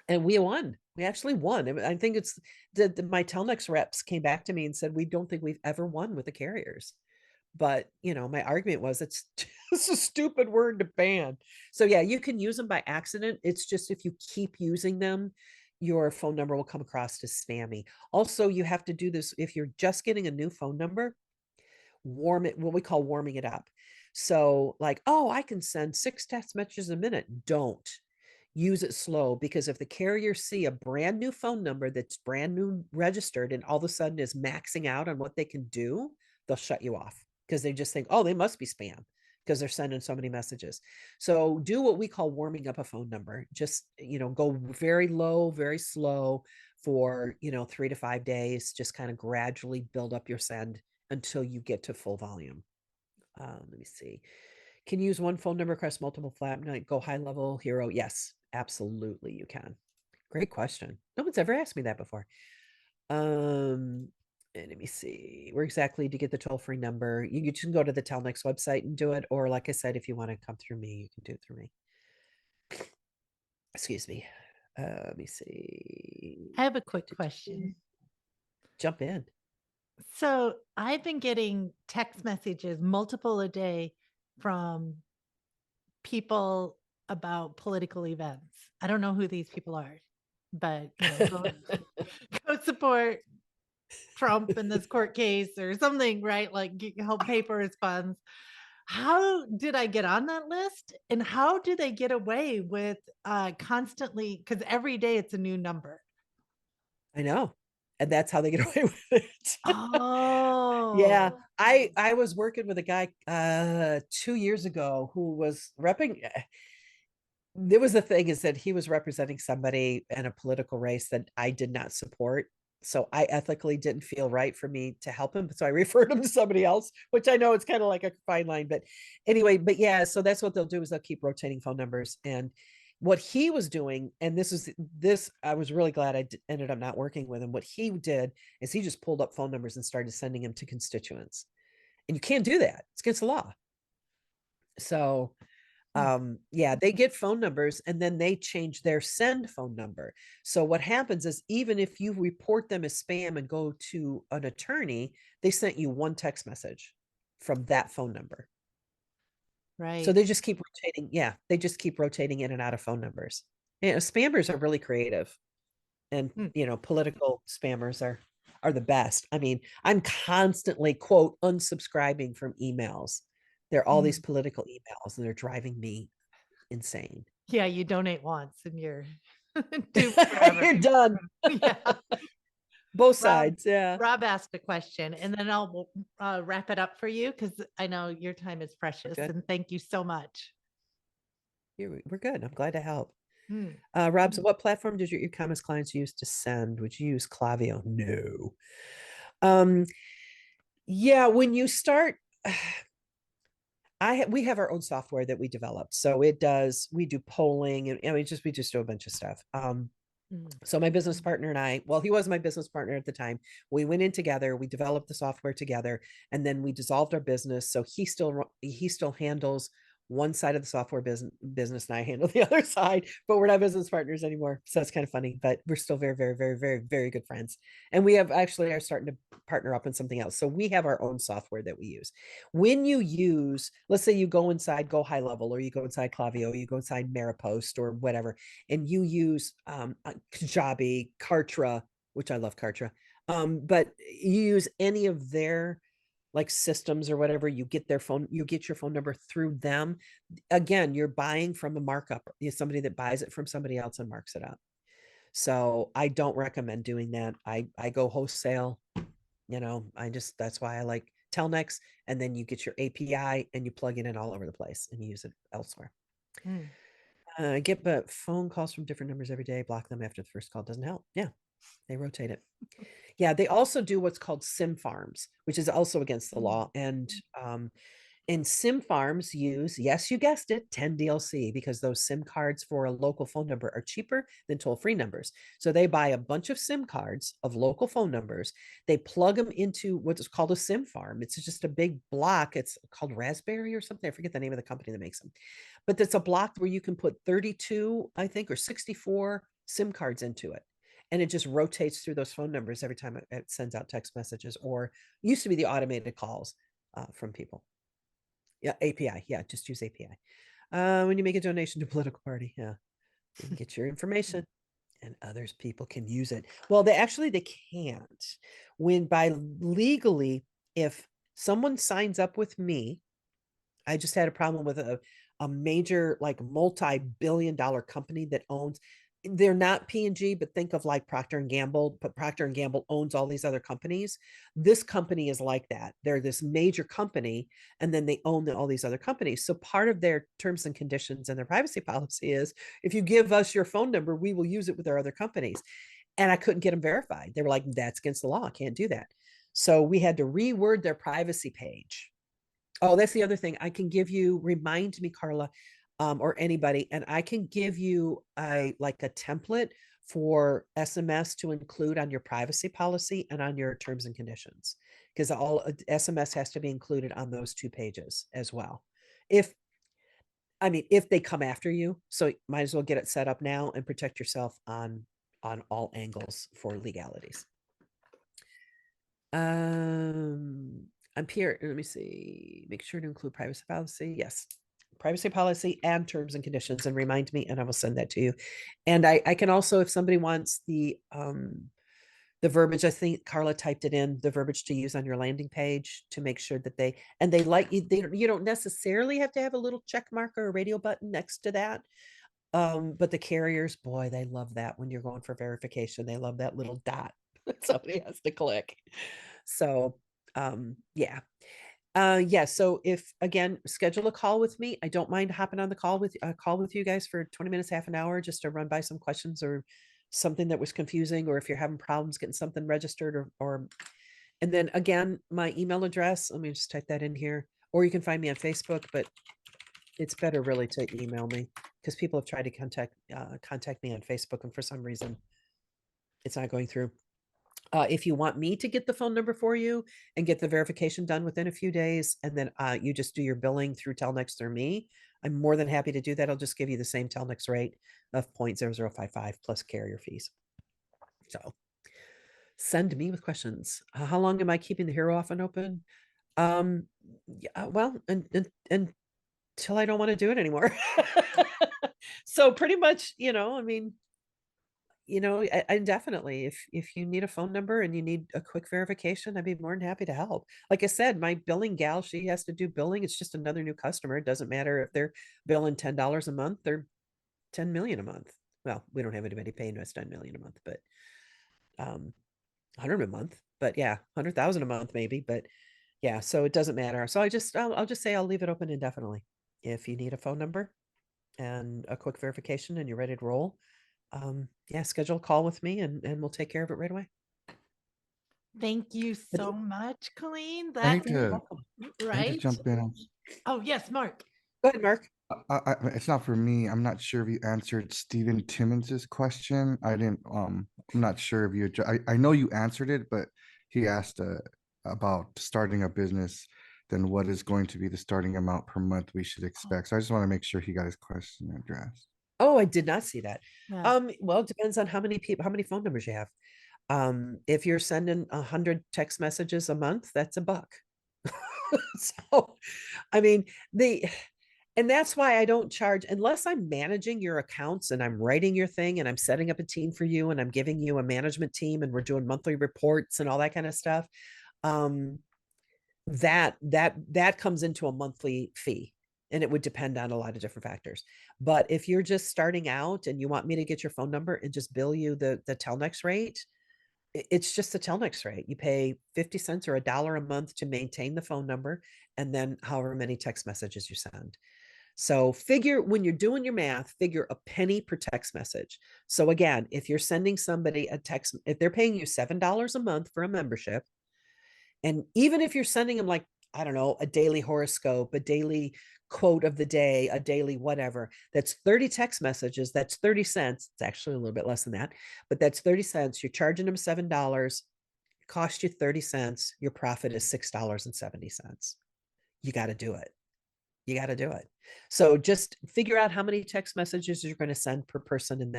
And we won. We actually won. I think it's my Telnyx reps came back to me and said, we don't think we've ever won with the carriers. But, my argument was it's a stupid word to ban. So yeah, you can use them by accident. It's just if you keep using them, your phone number will come across as spammy. Also, you have to do this if you're just getting a new phone number, warm it, what we call warming it up. So like, oh, I can send 6 text messages a minute. Don't. Use it slow, because if the carrier see a brand new phone number that's brand new registered and all of a sudden is maxing out on what they can do, they'll shut you off because they just think, oh, they must be spam because they're sending so many messages. So do what we call warming up a phone number. Just, go very low, very slow for, 3 to 5 days. Just kind of gradually build up your send until you get to full volume. Let me see. Can you use one phone number across multiple flat night, go high level hero? Yes, absolutely you can. Great question. No one's ever asked me that before. And let me see where exactly to get the toll-free number. You can go to the Telnyx website and do it. Or like I said, if you want to come through me, you can do it through me. Excuse me. Let me see. I have a quick question. Jump in. So I've been getting text messages, multiple a day, from people about political events. I don't know who these people are, but go support Trump in this court case or something, right? Like help pay for his funds. How did I get on that list? And how do they get away with constantly, because every day it's a new number? I know. And that's how they get away with it. Oh. Yeah. I was working with a guy 2 years ago who was repping. There was the thing is that he was representing somebody in a political race that I did not support. So I ethically didn't feel right for me to help him. So I referred him to somebody else, which I know it's kind of like a fine line, but anyway, but yeah, so that's what they'll do is they'll keep rotating phone numbers. And what he was doing, and this, I was really glad I ended up not working with him. What he did is he just pulled up phone numbers and started sending them to constituents. And you can't do that. It's against the law. So yeah, they get phone numbers and then they change their send phone number. So what happens is even if you report them as spam and go to an attorney, they sent you one text message from that phone number. Right. So they just keep rotating. Yeah, they just keep rotating in and out of phone numbers. Spammers are really creative, and political spammers are the best. I mean, I'm constantly quote unsubscribing from emails. There are all these political emails and they're driving me insane. Yeah, you donate once and you're duped forever. You're done. Yeah. Both sides. Yeah. Rob asked a question and then I'll wrap it up for you because I know your time is precious. And thank you so much. We're good. I'm glad to help. Rob, so what platform did your e-commerce clients use to send? Would you use Klaviyo? No. Yeah, when you start, we have our own software that we developed. So we do polling and we just do a bunch of stuff. So my business partner and I, well, he was my business partner at the time. We went in together, we developed the software together, and then we dissolved our business. So he still handles one side of the software business and I handle the other side, but we're not business partners anymore. So it's kind of funny, but we're still very, very, very, very, very good friends. And we have actually are starting to partner up on something else. So we have our own software that we use. When you use, let's say you go inside Go High Level, or you go inside Klaviyo, you go inside Maripost or whatever, and you use Kajabi, Kartra, which I love Kartra. But you use any of their like systems or whatever, you get their phone, you get your phone number through them. Again, you're buying from a markup. You're somebody that buys it from somebody else and marks it up. So I don't recommend doing that. I go wholesale, that's why I like Telnyx, and then you get your API and you plug it in all over the place and you use it elsewhere. Get but phone calls from different numbers every day, block them after the first call doesn't help. Yeah, they rotate it. Yeah, they also do what's called SIM farms, which is also against the law. And SIM farms use, yes, you guessed it, 10DLC, because those SIM cards for a local phone number are cheaper than toll-free numbers. So they buy a bunch of SIM cards of local phone numbers. They plug them into what is called a SIM farm. It's just a big block. It's called Raspberry or something. I forget the name of the company that makes them. But it's a block where you can put 32, I think, or 64 SIM cards into it. And it just rotates through those phone numbers every time it sends out text messages, or used to be the automated calls from people. Yeah, API. Yeah, just use API. When you make a donation to a political party, yeah, you can get your information and others people can use it. Well, they can't. When by legally, if someone signs up with me, I just had a problem with a major, like multi-billion-dollar company that owns, they're not P&G, but think of like Procter & Gamble, but Procter & Gamble owns all these other companies. This company is like that. They're this major company, and then they own all these other companies. So part of their terms and conditions and their privacy policy is, if you give us your phone number, we will use it with our other companies. And I couldn't get them verified. They were like, that's against the law. I can't do that. So we had to reword their privacy page. Oh, that's the other thing. I can give you, remind me, Carla, or anybody, and I can give you a template for SMS to include on your privacy policy and on your terms and conditions, because all SMS has to be included on those 2 pages as well. If they come after you, so you might as well get it set up now and protect yourself on all angles for legalities. I'm here. Let me see. Make sure to include privacy policy. Yes. Privacy policy and terms and conditions, and remind me, and I will send that to you. And I can also, if somebody wants the verbiage, I think Carla typed it in, the verbiage to use on your landing page to make sure that you don't necessarily have to have a little check mark or a radio button next to that. But the carriers, boy, they love that when you're going for verification. They love that little dot that somebody has to click. So yeah. So if, again, schedule a call with me. I don't mind hopping on the call with you guys for 20 minutes, half an hour, just to run by some questions or something that was confusing, or if you're having problems getting something registered and then again, my email address, let me just type that in here, or you can find me on Facebook, but it's better really to email me, because people have tried to contact me on Facebook, and for some reason it's not going through. If you want me to get the phone number for you and get the verification done within a few days, and then you just do your billing through Telnyx through me, I'm more than happy to do that. I'll just give you the same Telnyx rate of 0.0055 plus carrier fees. So send me with questions. How long am I keeping the Hero often open? Yeah, well, until I don't want to do it anymore. So pretty much, I definitely, if you need a phone number and you need a quick verification, I'd be more than happy to help. Like I said, my billing gal, she has to do billing. It's just another new customer. It doesn't matter if they're billing $10 a month or 10 million a month. Well, we don't have anybody paying us 10 million a month, but 100 a month. But yeah, 100,000 a month maybe. But yeah, so it doesn't matter. So I'll just say I'll leave it open indefinitely. If you need a phone number and a quick verification and you're ready to roll, yeah, schedule a call with me and we'll take care of it right away. Thank you so much, Colleen. I need That to right? jump in. Oh yes, Mark. Go ahead, Mark. It's not for me. I'm not sure if you answered Stephen Timmons's question. I didn't. I'm not sure if you. I know you answered it, but he asked about starting a business then what is going to be the starting amount per month we should expect? So I just want to make sure he got his question addressed. Oh, I did not see that. Yeah. Well, it depends on how many people, how many phone numbers you have. If you're sending 100 text messages a month, that's $1. So, I mean, and that's why I don't charge unless I'm managing your accounts and I'm writing your thing and I'm setting up a team for you and I'm giving you a management team and we're doing monthly reports and all that kind of stuff. That comes into a monthly fee, and it would depend on a lot of different factors. But if you're just starting out and you want me to get your phone number and just bill you the Telnyx rate, it's just the Telnyx rate. You pay 50 cents or $1 a month to maintain the phone number, and then however many text messages you send. So figure, when you're doing your math, figure a penny per text message. So again, if you're sending somebody a text, if they're paying you $7 a month for a membership, and even if you're sending them, like, I don't know, a daily horoscope, a daily quote of the day, a daily whatever, that's 30 text messages, that's 30 cents. It's actually a little bit less than that, but that's 30 cents. You're charging them $7, cost you 30 cents. Your profit is $6.70. You got to do it. You got to do it. So just figure out how many text messages you're going to send per person,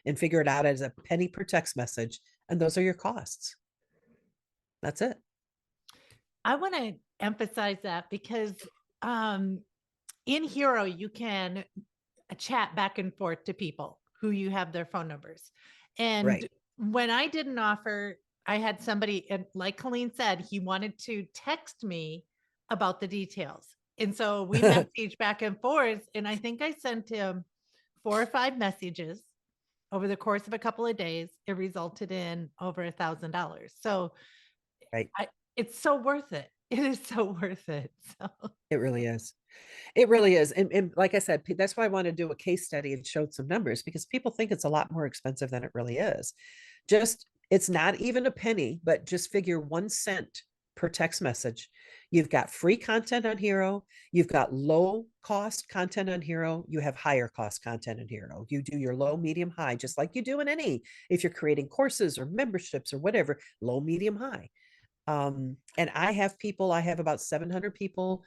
and figure it out as a penny per text message. And those are your costs. That's it. I want to emphasize that because in Hero, you can chat back and forth to people who you have their phone numbers. And Right. when I did an offer, I had somebody, and like Colleen said, he wanted to text me about the details. And so we messaged back and forth. And I think I sent him 4 or 5 messages over the course of a couple of days. It resulted in over $1,000. So Right. it's so worth it. It is so worth it. So It really is. It really is. And like I said, that's why I want to do a case study and show some numbers, because people think it's a lot more expensive than it really is. It's not even a penny, but just figure 1 cent per text message. You've got free content on Hero. You've got low cost content on Hero. You have higher cost content on Hero. You do your low, medium, high, just like you do in if you're creating courses or memberships or whatever, low, medium, high. And I have about 700 people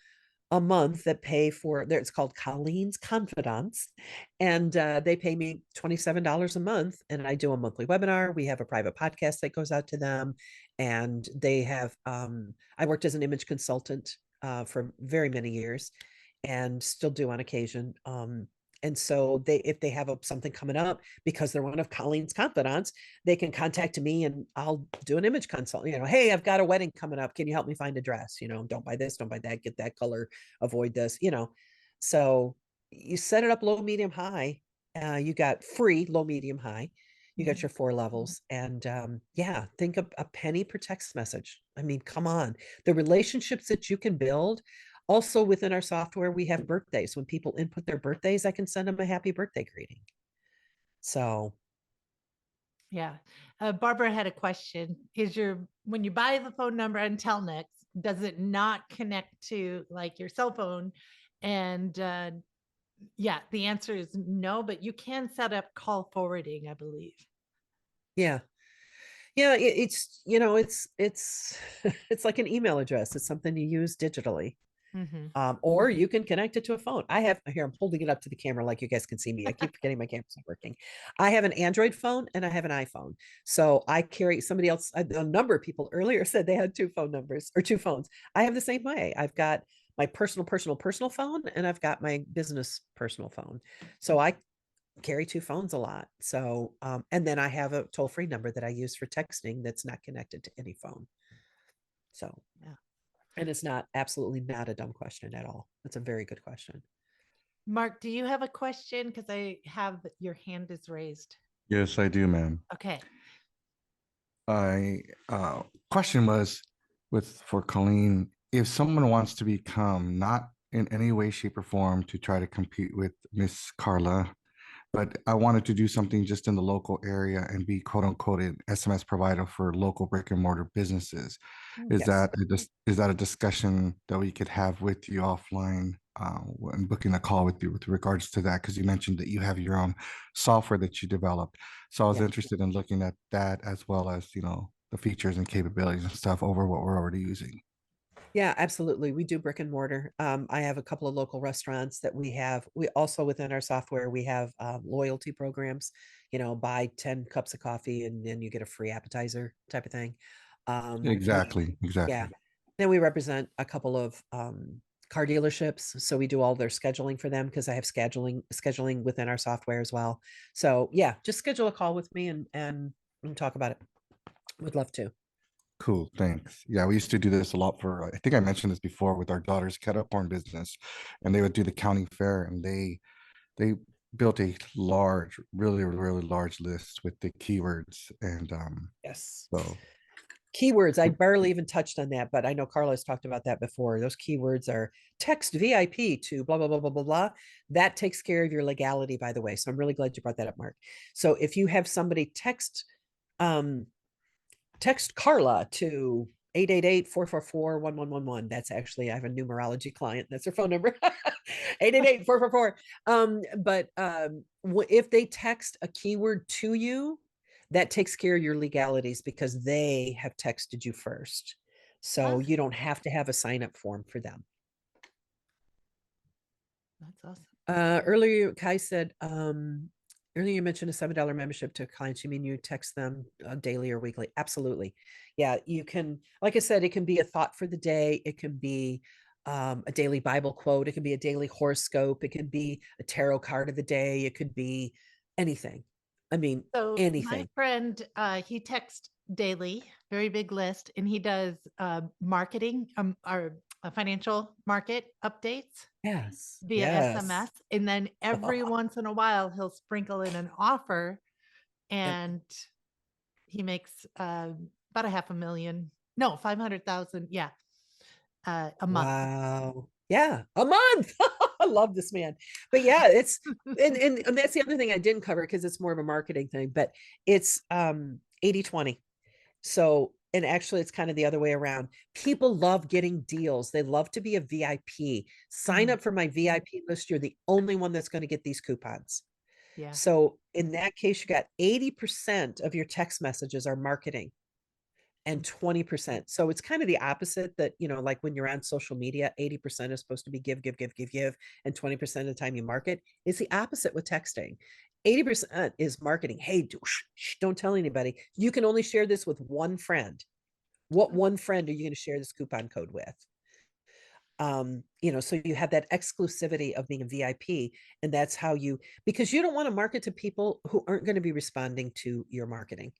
a month that pay for there. It's called Colleen's Confidants, and they pay me $27 a month, and I do a monthly webinar. We have a private podcast that goes out to them, and they have I worked as an image consultant for very many years, and still do on occasion. And so if they have something coming up, because they're one of Colleen's confidants, they can contact me and I'll do an image consult. Hey, I've got a wedding coming up. Can you help me find a dress? Don't buy this, don't buy that, get that color, avoid this, So you set it up low, medium, high. You got free, low, medium, high. You got your 4 levels. And yeah, think of a penny per text message. I mean, come on. The relationships that you can build. Also, within our software, we have birthdays. When people input their birthdays, I can send them a happy birthday greeting. So, yeah. Barbara had a question. When you buy the phone number on Telnyx, does it not connect to like your cell phone? And yeah, the answer is no, but you can set up call forwarding, I believe. yeah. Yeah, it's it's like an email address. It's something you use digitally. Or you can connect it to a phone. I'm holding it up to the camera like you guys can see me. I keep forgetting my camera's not working. I have an Android phone and I have an iPhone. So I carry somebody else. A number of people earlier said they had 2 phone numbers or 2 phones. I have the same way. I've got my personal phone, and I've got my business personal phone. So I carry 2 phones a lot. So, and then I have a toll-free number that I use for texting that's not connected to any phone. So, yeah. And it's absolutely not a dumb question at all. It's a very good question. Mark, do you have a question? Because I have your hand is raised. Yes, I do, ma'am. Okay. Question was for Colleen, if someone wants to become, not in any way, shape, or form to try to compete with Miss Carla, but I wanted to do something just in the local area and be quote unquote an SMS provider for local brick and mortar businesses. Is Yes. that a discussion that we could have with you offline when booking a call with you with regards to that? Because you mentioned that you have your own software that you developed. So I was Yeah. interested in looking at that, as well as, the features and capabilities and stuff over what we're already using. Yeah, absolutely. We do brick and mortar. I have a couple of local restaurants that we have. We also within our software, we have loyalty programs, buy 10 cups of coffee and then you get a free appetizer type of thing. Exactly, Yeah. exactly. Then we represent a couple of car dealerships. So we do all their scheduling for them because I have scheduling within our software as well. So yeah, just schedule a call with me and talk about it. Would love to. Cool, thanks. Yeah, we used to do this a lot for, I think I mentioned this before with our daughter's kettle corn business, and they would do the county fair, and they built a large, really, really large list with the keywords, and Yes. so Keywords, I barely even touched on that, but I know Carlos talked about that before. Those keywords are text VIP to blah, blah, blah, blah, blah, blah. That takes care of your legality, by the way. So I'm really glad you brought that up, Mark. So if you have somebody text Carla to 888-444-1111. That's actually, I have a numerology client. That's her phone number. 888-444. But if they text a keyword to you, that takes care of your legalities because they have texted you first. So you don't have to have a sign up form for them. That's awesome. Earlier, Kai said, earlier you mentioned a $7 membership to clients. You mean you text them daily or weekly? Absolutely. Yeah, you can, like I said, it can be a thought for the day. It can be a daily Bible quote. It can be a daily horoscope. It can be a tarot card of the day. It could be anything. I mean, So anything. my friend, he texts daily, very big list, and he does marketing, or financial market updates Yes. via Yes. SMS. And then every once in a while, he'll sprinkle in an offer, and he makes about a 500,000. Yeah. A month. Wow. Yeah, a month. I love this man. But yeah, it's and that's the other thing I didn't cover because it's more of a marketing thing, but it's 80/20. So, and actually it's kind of the other way around. People love getting deals. They love to be a VIP. Sign up for my VIP list. You're the only one that's going to get these coupons. Yeah. So in that case, you got 80% of your text messages are marketing and 20%. So it's kind of the opposite that, like when you're on social media, 80% is supposed to be give, and 20% of the time you market. It's the opposite with texting. 80% is marketing. Hey, don't tell anybody. You can only share this with one friend. What one friend are you going to share this coupon code with? So you have that exclusivity of being a VIP, and that's how because you don't want to market to people who aren't going to be responding to your marketing,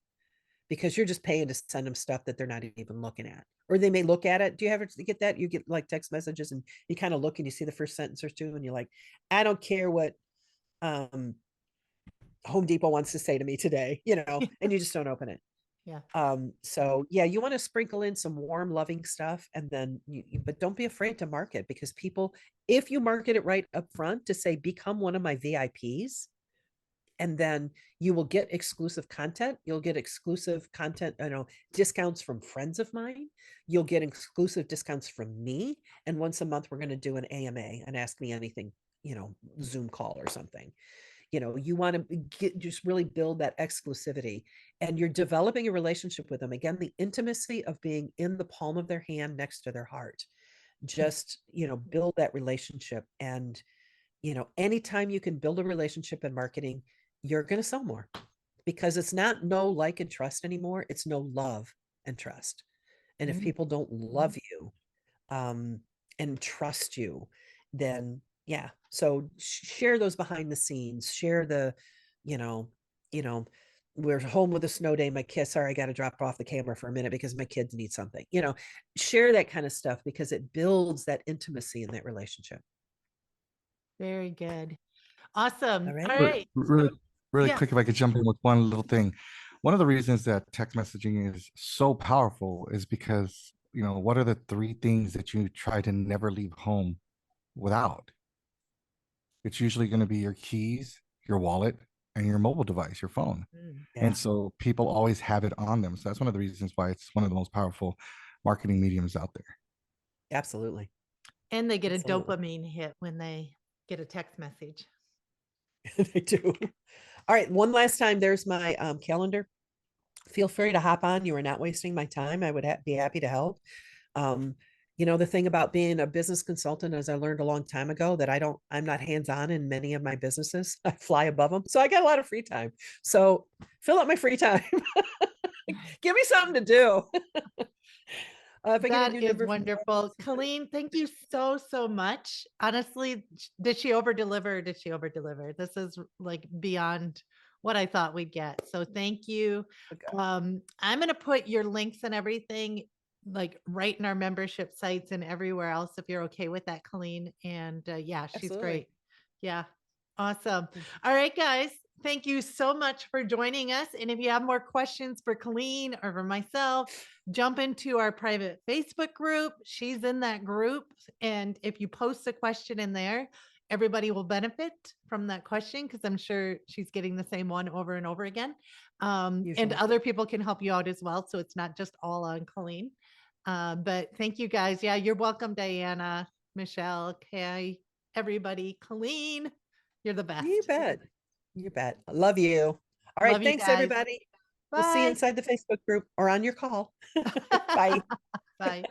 because you're just paying to send them stuff that they're not even looking at, or they may look at it. Do you ever get that? You get like text messages and you kind of look and you see the first sentence or two and you're like, I don't care what Home Depot wants to say to me today, and you just don't open it. Yeah. So yeah, you want to sprinkle in some warm, loving stuff, and then but don't be afraid to market, because people, if you market it right up front to say, become one of my VIPs, and then you will get exclusive content. You'll get exclusive content, discounts from friends of mine. You'll get exclusive discounts from me. And once a month, we're going to do an AMA, an Ask Me Anything, Zoom call or something. You want to just really build that exclusivity, and you're developing a relationship with them. Again, the intimacy of being in the palm of their hand next to their heart. Just, build that relationship. And, anytime you can build a relationship in marketing, you're going to sell more, because it's not know, like, and trust anymore. It's know, love, and trust. And if people don't love you and trust you, then yeah. So share those behind the scenes, share the, you know, we're home with a snow day. My kids, sorry, I got to drop off the camera for a minute because my kids need something, share that kind of stuff, because it builds that intimacy in that relationship. Very good. Awesome. All right. All right. Really Yeah. quick, if I could jump in with one little thing. One of the reasons that text messaging is so powerful is because, what are the 3 things that you try to never leave home without? It's usually going to be your keys, your wallet, and your mobile device, your phone. Yeah. And so people always have it on them. So that's one of the reasons why it's one of the most powerful marketing mediums out there. Absolutely. And they get Absolutely. a dopamine hit when they get a text message. They do. All right. One last time, there's my calendar. Feel free to hop on. You are not wasting my time. I would be happy to help. you know, the thing about being a business consultant, as I learned a long time ago, that I'm not hands-on in many of my businesses. I fly above them. So I got a lot of free time. So fill up my free time. Give me something to do. If I get a That new is number from wonderful. Colleen, thank you so, so much. Honestly, did she over deliver? Did she over deliver? This is like beyond what I thought we'd get. So thank you. I'm going to put your links and everything like right in our membership sites and everywhere else, if you're okay with that, Colleen. And yeah, she's Absolutely. great. Yeah. Awesome. All right, guys. Thank you so much for joining us. And if you have more questions for Colleen or for myself, jump into our private Facebook group. She's in that group. And if you post a question in there, everybody will benefit from that question because I'm sure she's getting the same one over and over again. And Usually. other people can help you out as well. So it's not just all on Colleen. But thank you guys. Yeah, you're welcome, Diana, Michelle, Kay, everybody. Colleen, you're the best. You bet. You bet. I love you. All right. Love you Thanks, guys. everybody. We'll see you Bye. inside the Facebook group or on your call. Bye. Bye.